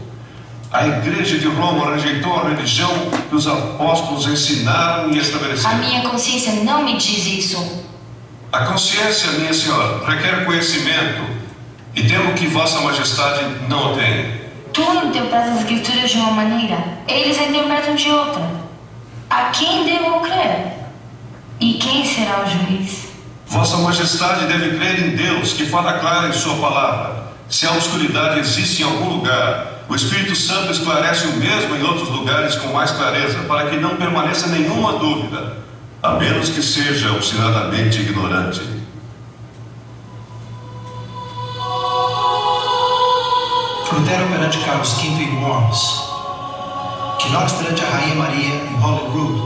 A igreja de Roma rejeitou a religião que os apóstolos ensinaram e estabeleceram. A minha consciência não me diz isso. A consciência, minha senhora, requer conhecimento, e temo que vossa majestade não o tenha. Tu interpretas as escrituras de uma maneira, eles a interpretam de outra. A quem devo crer? E quem será o juiz? Vossa majestade deve crer em Deus, que fala claro em sua palavra. Se a obscuridade existe em algum lugar, o Espírito Santo esclarece o mesmo em outros lugares com mais clareza, para que não permaneça nenhuma dúvida, a menos que seja obstinadamente ignorante. Lutero perante Carlos V em Worms, Knox perante a Rainha Maria em Holyrood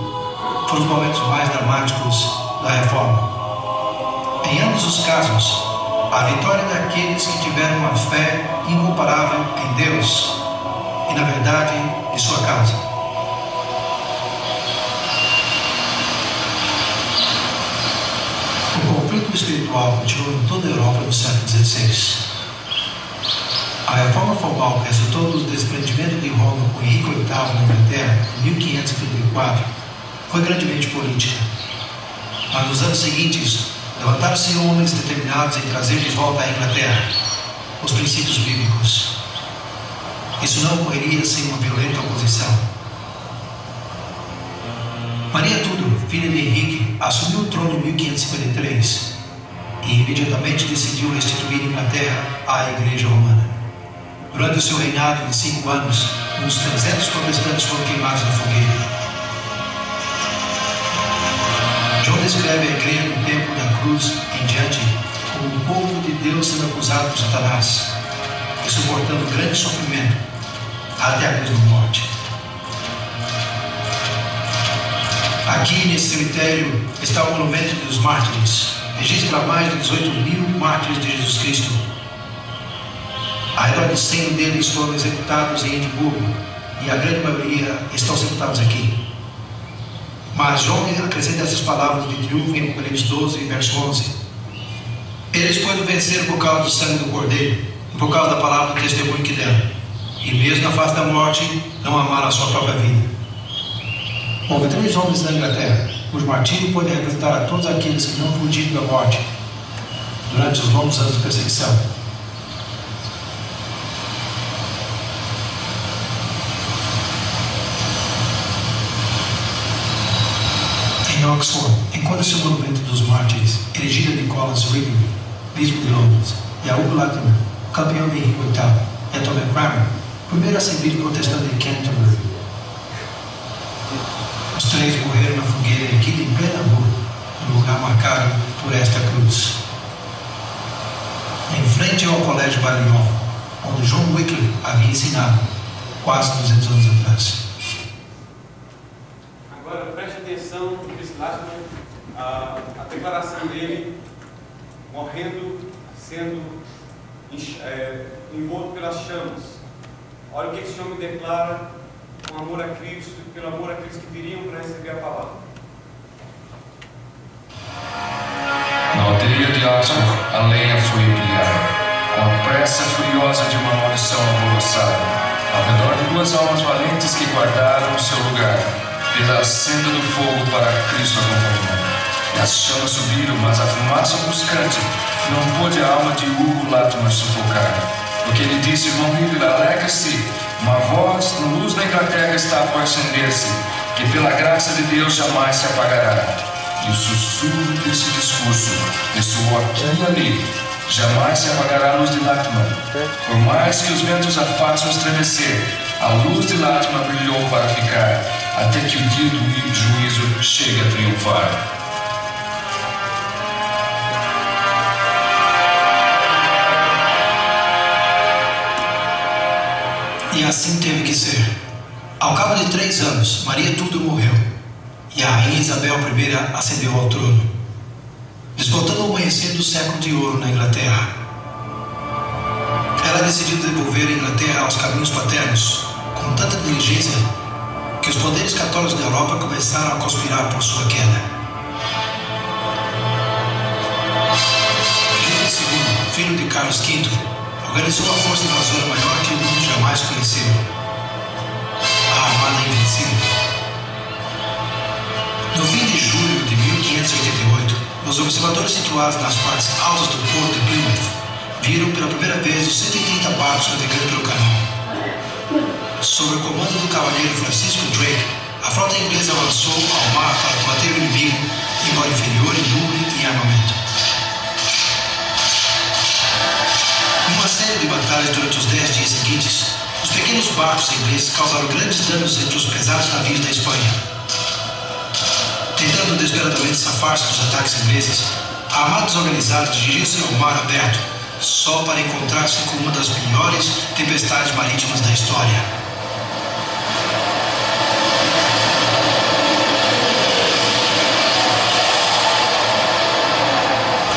foram os momentos mais dramáticos da reforma. Em ambos os casos, a vitória daqueles que tiveram uma fé incomparável em Deus e na verdade de sua causa. O conflito espiritual continuou em toda a Europa no século XVI. A reforma formal que resultou do desprendimento de Roma com Henrique VIII na Inglaterra em 1534 foi grandemente política. Mas nos anos seguintes, levantaram-se homens determinados em trazer de volta à Inglaterra os princípios bíblicos. Isso não ocorreria sem uma violenta oposição. Maria Tudor, filha de Henrique, assumiu o trono em 1553 e imediatamente decidiu restituir a Inglaterra à Igreja Romana. Durante o seu reinado de 5 anos, uns 300 protestantes foram queimados na fogueira. João descreve a igreja no tempo da cruz em diante como o povo de Deus sendo acusado por Satanás e suportando grande sofrimento até a mesma morte. Aqui nesse cemitério está o monumento dos mártires. Registra mais de 18.000 mártires de Jesus Cristo. Ao redor de 100 deles foram executados em Edimburgo e a grande maioria estão sepultados aqui. Mas João acrescenta essas palavras de triunfo em Apocalipse 12, verso 11. Eles, pois, o venceram por causa do sangue do Cordeiro e por causa da palavra do testemunho que deram. E mesmo na face da morte, não amaram a sua própria vida. Houve 3 homens na Inglaterra, cujo martírio pôde representar a todos aqueles que não fugiram da morte durante os longos anos de perseguição. Em Oxford, enquanto Opõe-se ao monumento dos mártires, erigido a Nicholas Ridley, bispo de Londres, e a Hugo Latimer, campeão de Henrique VIII, e a Thomas Cranmer, primeiro ascendido protestante de Canterbury. Os três morreram na fogueira erguida em plena rua, no lugar marcado por esta cruz. Em frente ao Colégio Balliol, onde John Wycliffe havia ensinado quase 200 anos atrás. Agora preste atenção, Chris Latimer, a declaração dele morrendo, sendo envolto pelas chamas. Olha o que esse homem declara com amor a Cristo, pelo amor a Cristo que viriam para receber a palavra. Na aldeia de Oxford, a lenha foi empilhada, com a pressa furiosa de uma munição alvoroçada, ao redor de 2 almas valentes que guardaram o seu lugar, pela senda do fogo para Cristo acompanhar. E as chamas subiram, mas a fumaça ofuscante não pôde a alma de Hugo Latimer sufocar. Porque ele disse: irmão Ridley, alegre-se, uma voz, luz da Inglaterra está por acender-se, que pela graça de Deus jamais se apagará. E o sussurro desse discurso ressoou aqui e ali. Jamais se apagará a luz de Latimer. Por mais que os ventos a façam estremecer, a luz de Latimer brilhou para ficar, até que o dia do juízo chegue a triunfar. E assim teve que ser. Ao cabo de 3 anos, Maria Tudor morreu, e a rainha Isabel I ascendeu ao trono, despontando o amanhecer do século de ouro na Inglaterra. Ela decidiu devolver a Inglaterra aos caminhos paternos, com tanta diligência que os poderes católicos da Europa começaram a conspirar por sua queda. Filipe II, filho de Carlos V, organizou a força invasora maior que o mundo jamais conheceu, a Armada Invencível. No fim de julho de 1588, os observadores situados nas partes altas do porto de Plymouth viram pela primeira vez os 130 barcos navegando pelo canal. Sob o comando do cavaleiro Francisco Drake, a frota inglesa avançou ao mar para combater o inimigo, embora inferior em número e armamento. Numa série de batalhas durante os 10 dias seguintes, os pequenos barcos ingleses causaram grandes danos entre os pesados navios da Espanha. Tentando desesperadamente safar-se dos ataques ingleses, a armada desorganizada dirigiu-se ao mar aberto, só para encontrar-se com uma das piores tempestades marítimas da história.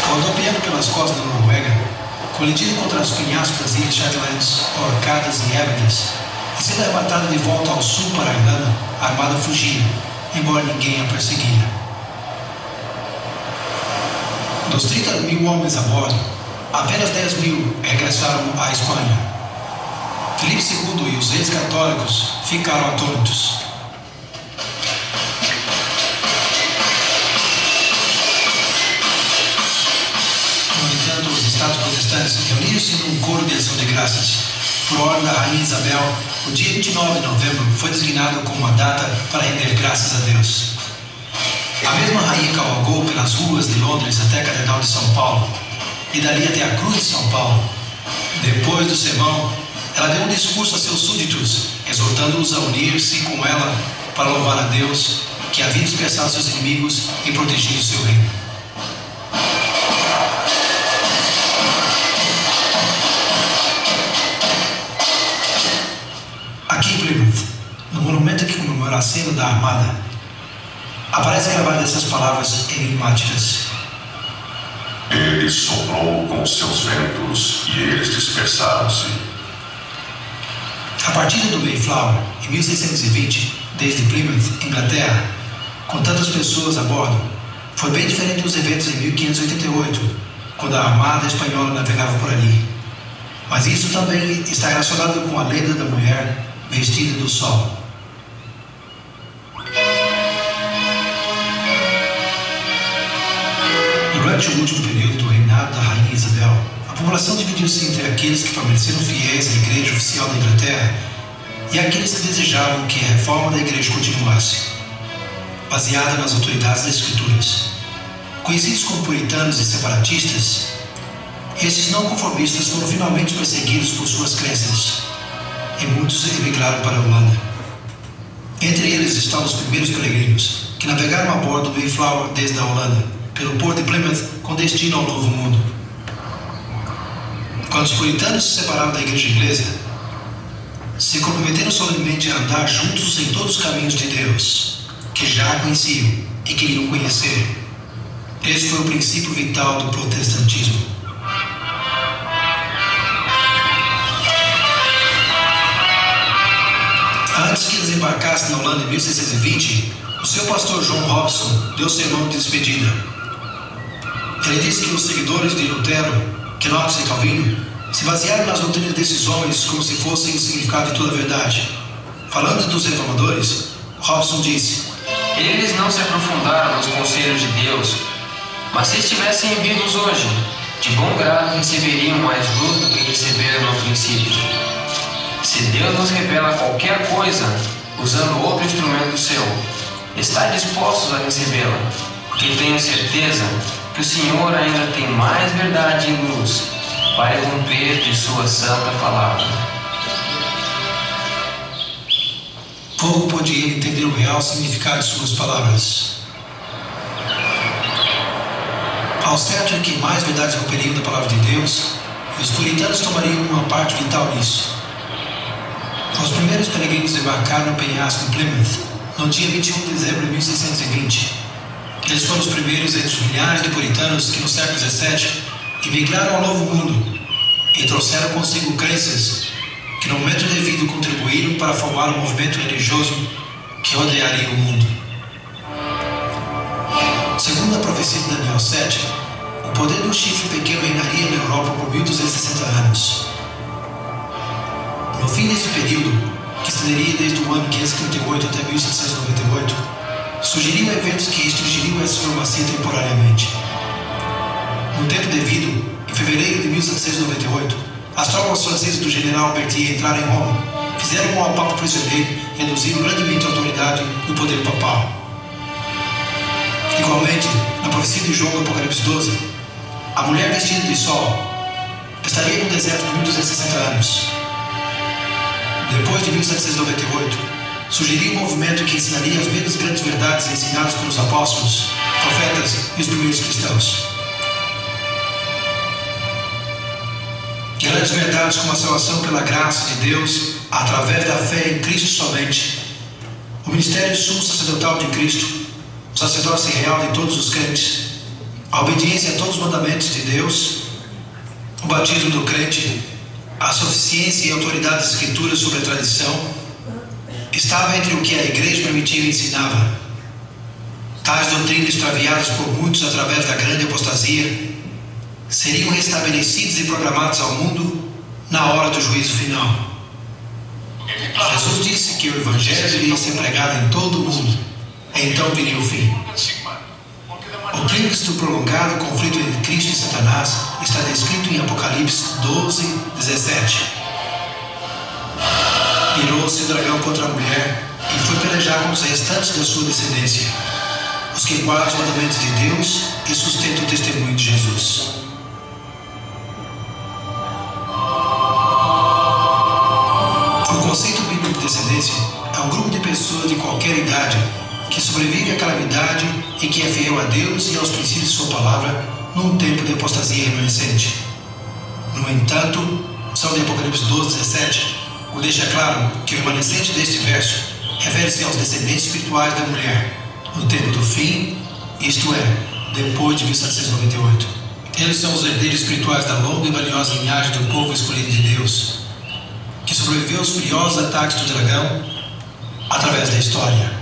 Rodopiando pelas costas da Noruega, colidindo contra os penhascos das ilhas Shetlands, Orcadas e Hébridas, e sendo arrebatada de volta ao sul para a Irlanda, a armada fugia, embora ninguém a perseguia. Dos 30 mil homens a bordo, apenas 10 mil regressaram à Espanha. Filipe II e os reis católicos ficaram atônitos. No entanto, os estados protestantes reuniram-se num coro de ação de graças. Por ordem da rainha Isabel, o dia 29 de novembro foi designado como uma data para render graças a Deus. A mesma rainha cavalgou pelas ruas de Londres até a Catedral de São Paulo, e dali até a Cruz de São Paulo. Depois do sermão, ela deu um discurso a seus súditos, exortando-os a unir-se com ela para louvar a Deus, que havia dispersado seus inimigos e protegido o seu reino. Aqui em Plymouth, no monumento que comemora a cena da Armada, aparecem gravadas essas palavras enigmáticas. Ele soprou com seus ventos e eles dispersaram-se. A partida do Mayflower, em 1620, desde Plymouth, Inglaterra, com tantas pessoas a bordo, foi bem diferente dos eventos em 1588, quando a Armada Espanhola navegava por ali. Mas isso também está relacionado com a lenda da mulher vestida do sol. Durante o último período do reinado da rainha Isabel, a população dividiu-se entre aqueles que permaneceram fiéis à igreja oficial da Inglaterra e aqueles que desejavam que a reforma da igreja continuasse, baseada nas autoridades das Escrituras. Conhecidos como puritanos e separatistas, esses não conformistas foram finalmente perseguidos por suas crenças e muitos emigraram para a Holanda. Entre eles estão os primeiros peregrinos que navegaram a bordo do Mayflower desde a Holanda, pelo porto de Plymouth com destino ao Novo Mundo. Quando os puritanos se separaram da igreja inglesa, se comprometeram solenemente a andar juntos em todos os caminhos de Deus, que já conheciam e queriam conhecer. Esse foi o princípio vital do protestantismo. Antes que desembarcasse na Holanda em 1620, o seu pastor John Hobson deu sermão de despedida. Ele disse que os seguidores de Lutero, Knox e Calvino se basearam nas doutrinas desses homens como se fossem o significado de toda a verdade. Falando dos reformadores, Hobson disse: eles não se aprofundaram nos conselhos de Deus, mas se estivessem vivos hoje, de bom grado receberiam mais luz do que receberam no princípio. Se Deus nos revela qualquer coisa, usando outro instrumento seu, está dispostos a recebê-la, porque tenho certeza que o Senhor ainda tem mais verdade e luz para cumprir de sua santa palavra. Pouco podia entender o real significado de suas palavras. Ao certo é que mais verdades romperiam da palavra de Deus, e os puritanos tomariam uma parte vital nisso. Os primeiros peregrinos embarcaram no penhasco em Plymouth, no dia 21 de dezembro de 1620. Eles foram os primeiros entre os milhares de puritanos que no século XVII emigraram ao Novo Mundo e trouxeram consigo crenças que no momento devido contribuíram para formar um movimento religioso que rodearia o mundo. Segundo a profecia de Daniel 7, o poder do chifre pequeno reinaria na Europa por 1260 anos. No fim desse período, que se estenderia desde o ano 538 até 1798, surgiriam eventos que restringiriam essa supremacia temporariamente. No tempo devido, em fevereiro de 1798, as tropas francesas do general Berthier entraram em Roma, fizeram ao Papa prisioneiro e reduziram grandemente a autoridade do poder papal. Igualmente, na profecia de João do Apocalipse 12, a mulher vestida de sol estaria no deserto por 1260 anos. Depois de 1798, surgiria um movimento que ensinaria as mesmas grandes verdades ensinadas pelos apóstolos, profetas e os primeiros cristãos. Grandes verdades como a salvação pela graça de Deus, através da fé em Cristo somente, o ministério sumo sacerdotal de Cristo, o sacerdócio real de todos os crentes, a obediência a todos os mandamentos de Deus, o batismo do crente, a suficiência e autoridade das Escrituras sobre a tradição, estava entre o que a igreja primitiva ensinava. Tais doutrinas extraviadas por muitos através da grande apostasia seriam restabelecidos e programados ao mundo na hora do juízo final. Jesus disse que o Evangelho iria ser pregado em todo o mundo, então viria o fim. O clímax do prolongado conflito entre Cristo e Satanás está descrito em Apocalipse 12:17. Irou-se o dragão contra a mulher e foi pelejar com os restantes da sua descendência, os que guardam os mandamentos de Deus e sustentam o testemunho de Jesus. O conceito bíblico de descendência é um grupo de pessoas de qualquer idade que sobrevive à calamidade e que é fiel a Deus e aos princípios de sua palavra num tempo de apostasia remanescente. No entanto, o Salmo de Apocalipse 12:17 o deixa claro que o remanescente deste verso refere-se aos descendentes espirituais da mulher, no tempo do fim, isto é, depois de 1798. Eles são os herdeiros espirituais da longa e valiosa linhagem do povo escolhido de Deus, que sobreviveu aos furiosos ataques do dragão através da história.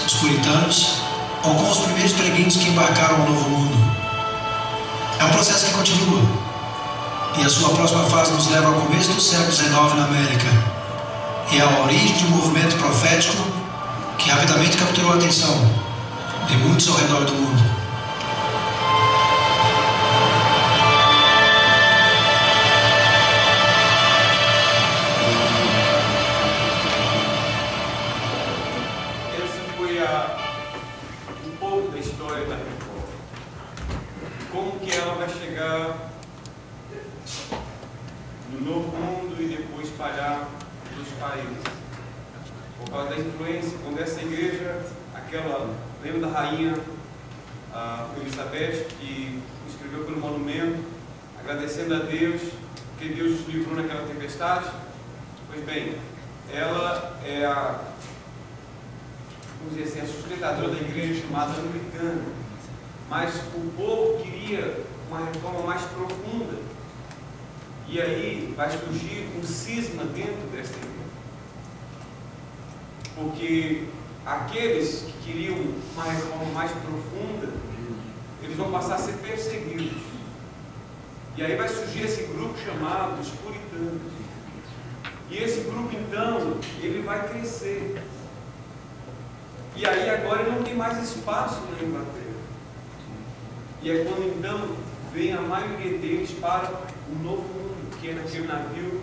Os puritanos, ou com os primeiros peregrinos que embarcaram ao Novo Mundo. É um processo que continua, e a sua próxima fase nos leva ao começo do século XIX na América, e à origem de um movimento profético que rapidamente capturou a atenção de muitos ao redor do mundo. no Novo Mundo e depois espalhar nos países. Por causa da influência, quando essa igreja, lembra da rainha Elizabeth, que escreveu pelo monumento, agradecendo a Deus, que Deus os livrou naquela tempestade? Pois bem, ela é vamos dizer assim, a sustentadora da igreja chamada anglicana. Mas o povo queria uma reforma mais profunda. E aí vai surgir um cisma dentro dessa igreja. Porque aqueles que queriam uma reforma mais profunda, eles vão passar a ser perseguidos. E aí vai surgir esse grupo chamado os puritanos. E esse grupo, então, ele vai crescer. E aí agora ele não tem mais espaço na Inglaterra. E é quando então vem a maioria deles para o Novo Mundo, que é naquele navio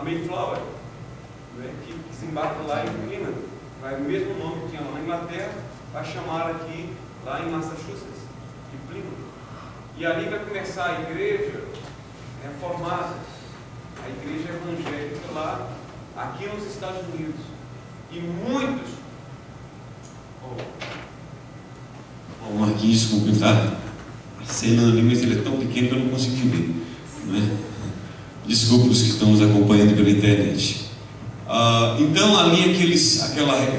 Mayflower, né, que desembarca lá em Plymouth. Vai o mesmo nome que tinha lá na Inglaterra, vai chamar aqui, lá em Massachusetts, de Plymouth. E ali vai começar a igreja reformada, a igreja evangélica lá, aqui nos Estados Unidos. E muitos... O Marquinhos, desculpa, está acenando ali, mas ele é tão pequeno que eu não consegui ver, né? Desculpa os que estão nos acompanhando pela internet. Então ali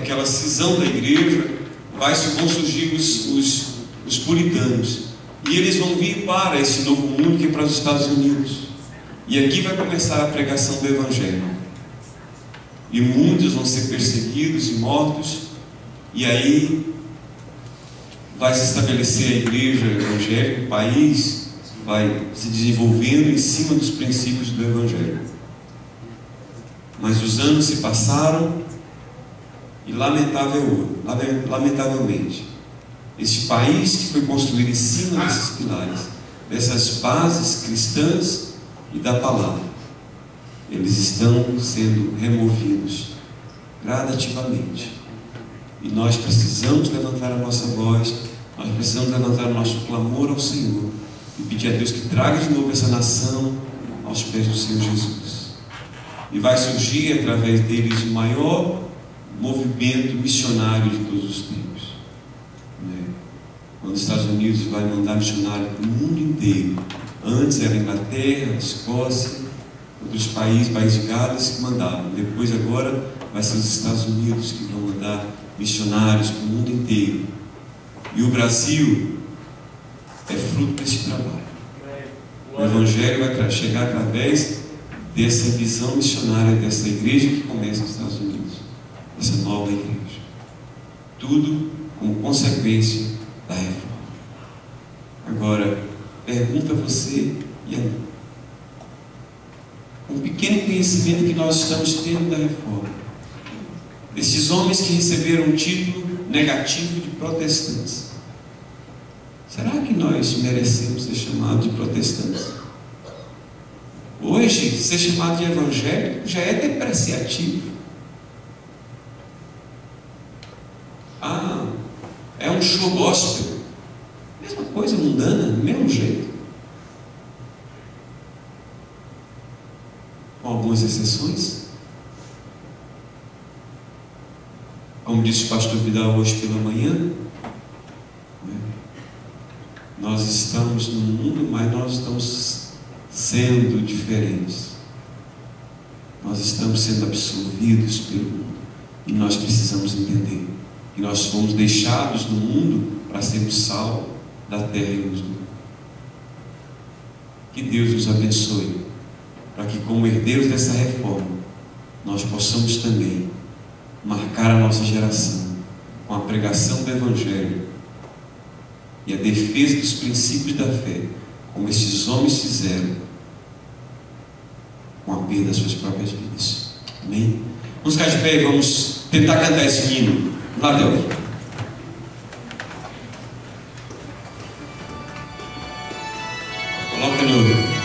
aquela cisão da igreja, vão surgir os puritanos, e eles vão vir para esse novo mundo, que é para os Estados Unidos, e aqui vai começar a pregação do Evangelho, e muitos vão ser perseguidos e mortos, e aí vai se estabelecer a igreja evangélica, o país vai se desenvolvendo em cima dos princípios do Evangelho. Mas os anos se passaram e lamentavelmente, este país que foi construído em cima desses pilares, dessas bases cristãs e da palavra, eles estão sendo removidos gradativamente. E nós precisamos levantar a nossa voz, nós precisamos levantar o nosso clamor ao Senhor e pedir a Deus que traga de novo essa nação aos pés do Senhor Jesus. E vai surgir através deles o maior movimento missionário de todos os tempos, né? Quando os Estados Unidos vai mandar missionário para o mundo inteiro. Antes era a Inglaterra, a Escócia, outros países de Gales que mandavam. Depois agora vai ser os Estados Unidos que vão mandar missionários para o mundo inteiro. E o Brasil é fruto desse trabalho. O Evangelho vai chegar através dessa visão missionária dessa igreja que começa nos Estados Unidos, essa nova igreja. Tudo como consequência da reforma. Agora, pergunta a você e a mim. Um pequeno conhecimento que nós estamos tendo da reforma. Esses homens que receberam um título negativo de protestantes. Será que nós merecemos ser chamados de protestantes? Hoje, ser chamado de evangélico já é depreciativo. É um show gospel. Mesma coisa, mundana, do mesmo jeito. Com algumas exceções. Como disse o pastor Vidal hoje pela manhã, nós estamos no mundo, mas nós estamos sendo diferentes. Nós estamos sendo absorvidos pelo mundo. E nós precisamos entender que nós fomos deixados no mundo para sermos sal da terra e luz do mundo. Que Deus nos abençoe, para que, como herdeiros dessa reforma, nós possamos também marcar a nossa geração com a pregação do Evangelho e a defesa dos princípios da fé, como esses homens fizeram com a perda das suas próprias vidas. Amém? Vamos ficar de pé e vamos tentar cantar esse hino. Lá, Deus. Coloca no...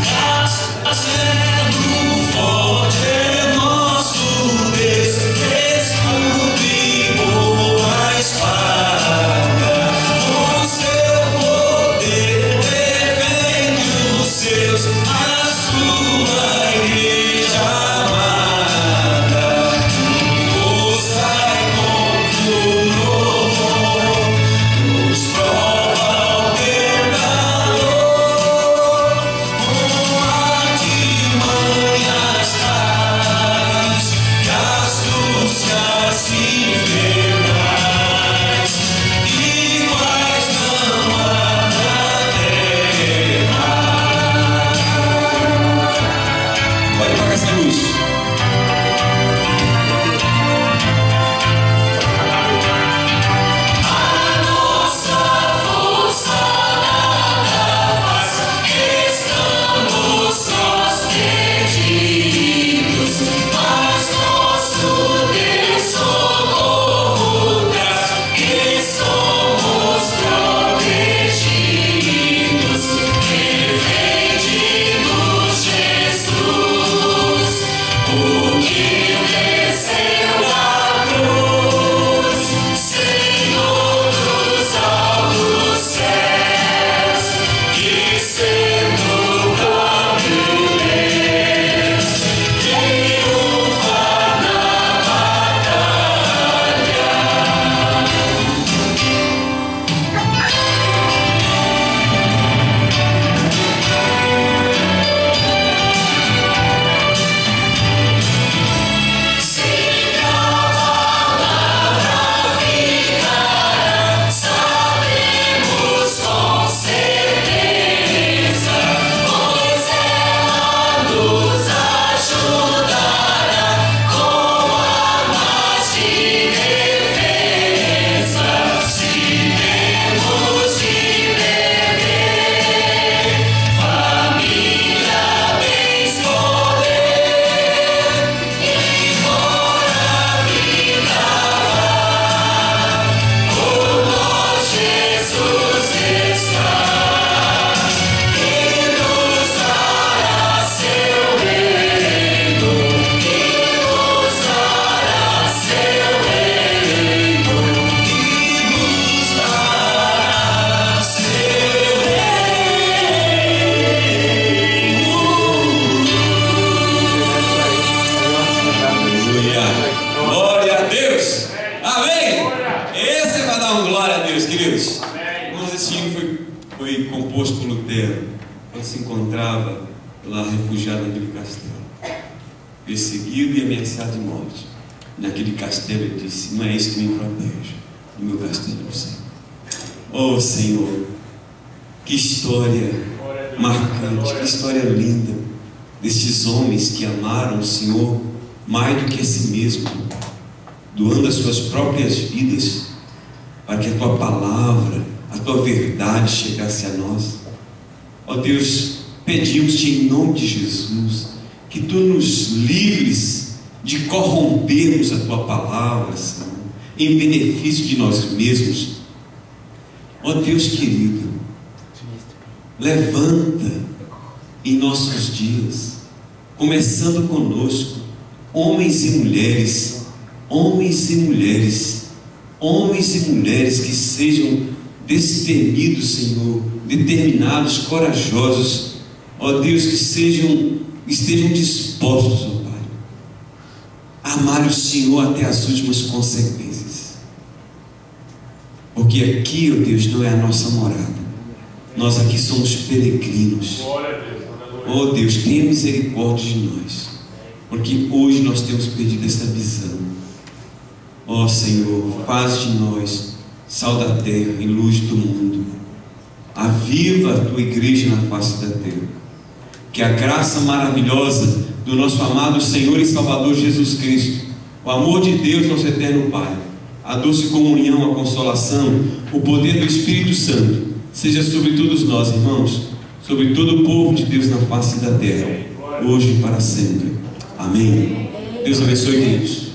God's se encontrava lá refugiado naquele castelo, perseguido e ameaçado de morte. Naquele castelo ele disse: não é isso que me protege, o meu castelo é o Senhor. Oh Senhor, que história marcante, que história linda destes homens que amaram o Senhor mais do que a si mesmo, doando as suas próprias vidas para que a Tua palavra, a Tua verdade chegasse a nós. Ó Deus, pedimos-te em nome de Jesus que Tu nos livres de corrompermos a Tua palavra, Senhor, em benefício de nós mesmos. Ó Deus querido, levanta em nossos dias, começando conosco, homens e mulheres, homens e mulheres, homens e mulheres que sejam destemidos, Senhor, determinados, corajosos, ó Deus, que estejam dispostos, ó Pai, a amar o Senhor até as últimas consequências, porque aqui, ó Deus, não é a nossa morada, nós aqui somos peregrinos. Ó Deus, tenha misericórdia de nós, porque hoje nós temos perdido essa visão. Ó Senhor, faz de nós sal da terra e luz do mundo. Aviva a Tua igreja na face da terra. Que a graça maravilhosa do nosso amado Senhor e Salvador Jesus Cristo, o amor de Deus, nosso eterno Pai, a doce comunhão, a consolação, o poder do Espírito Santo, seja sobre todos nós, irmãos, sobre todo o povo de Deus na face da terra, hoje e para sempre. Amém. Deus abençoe, queridos.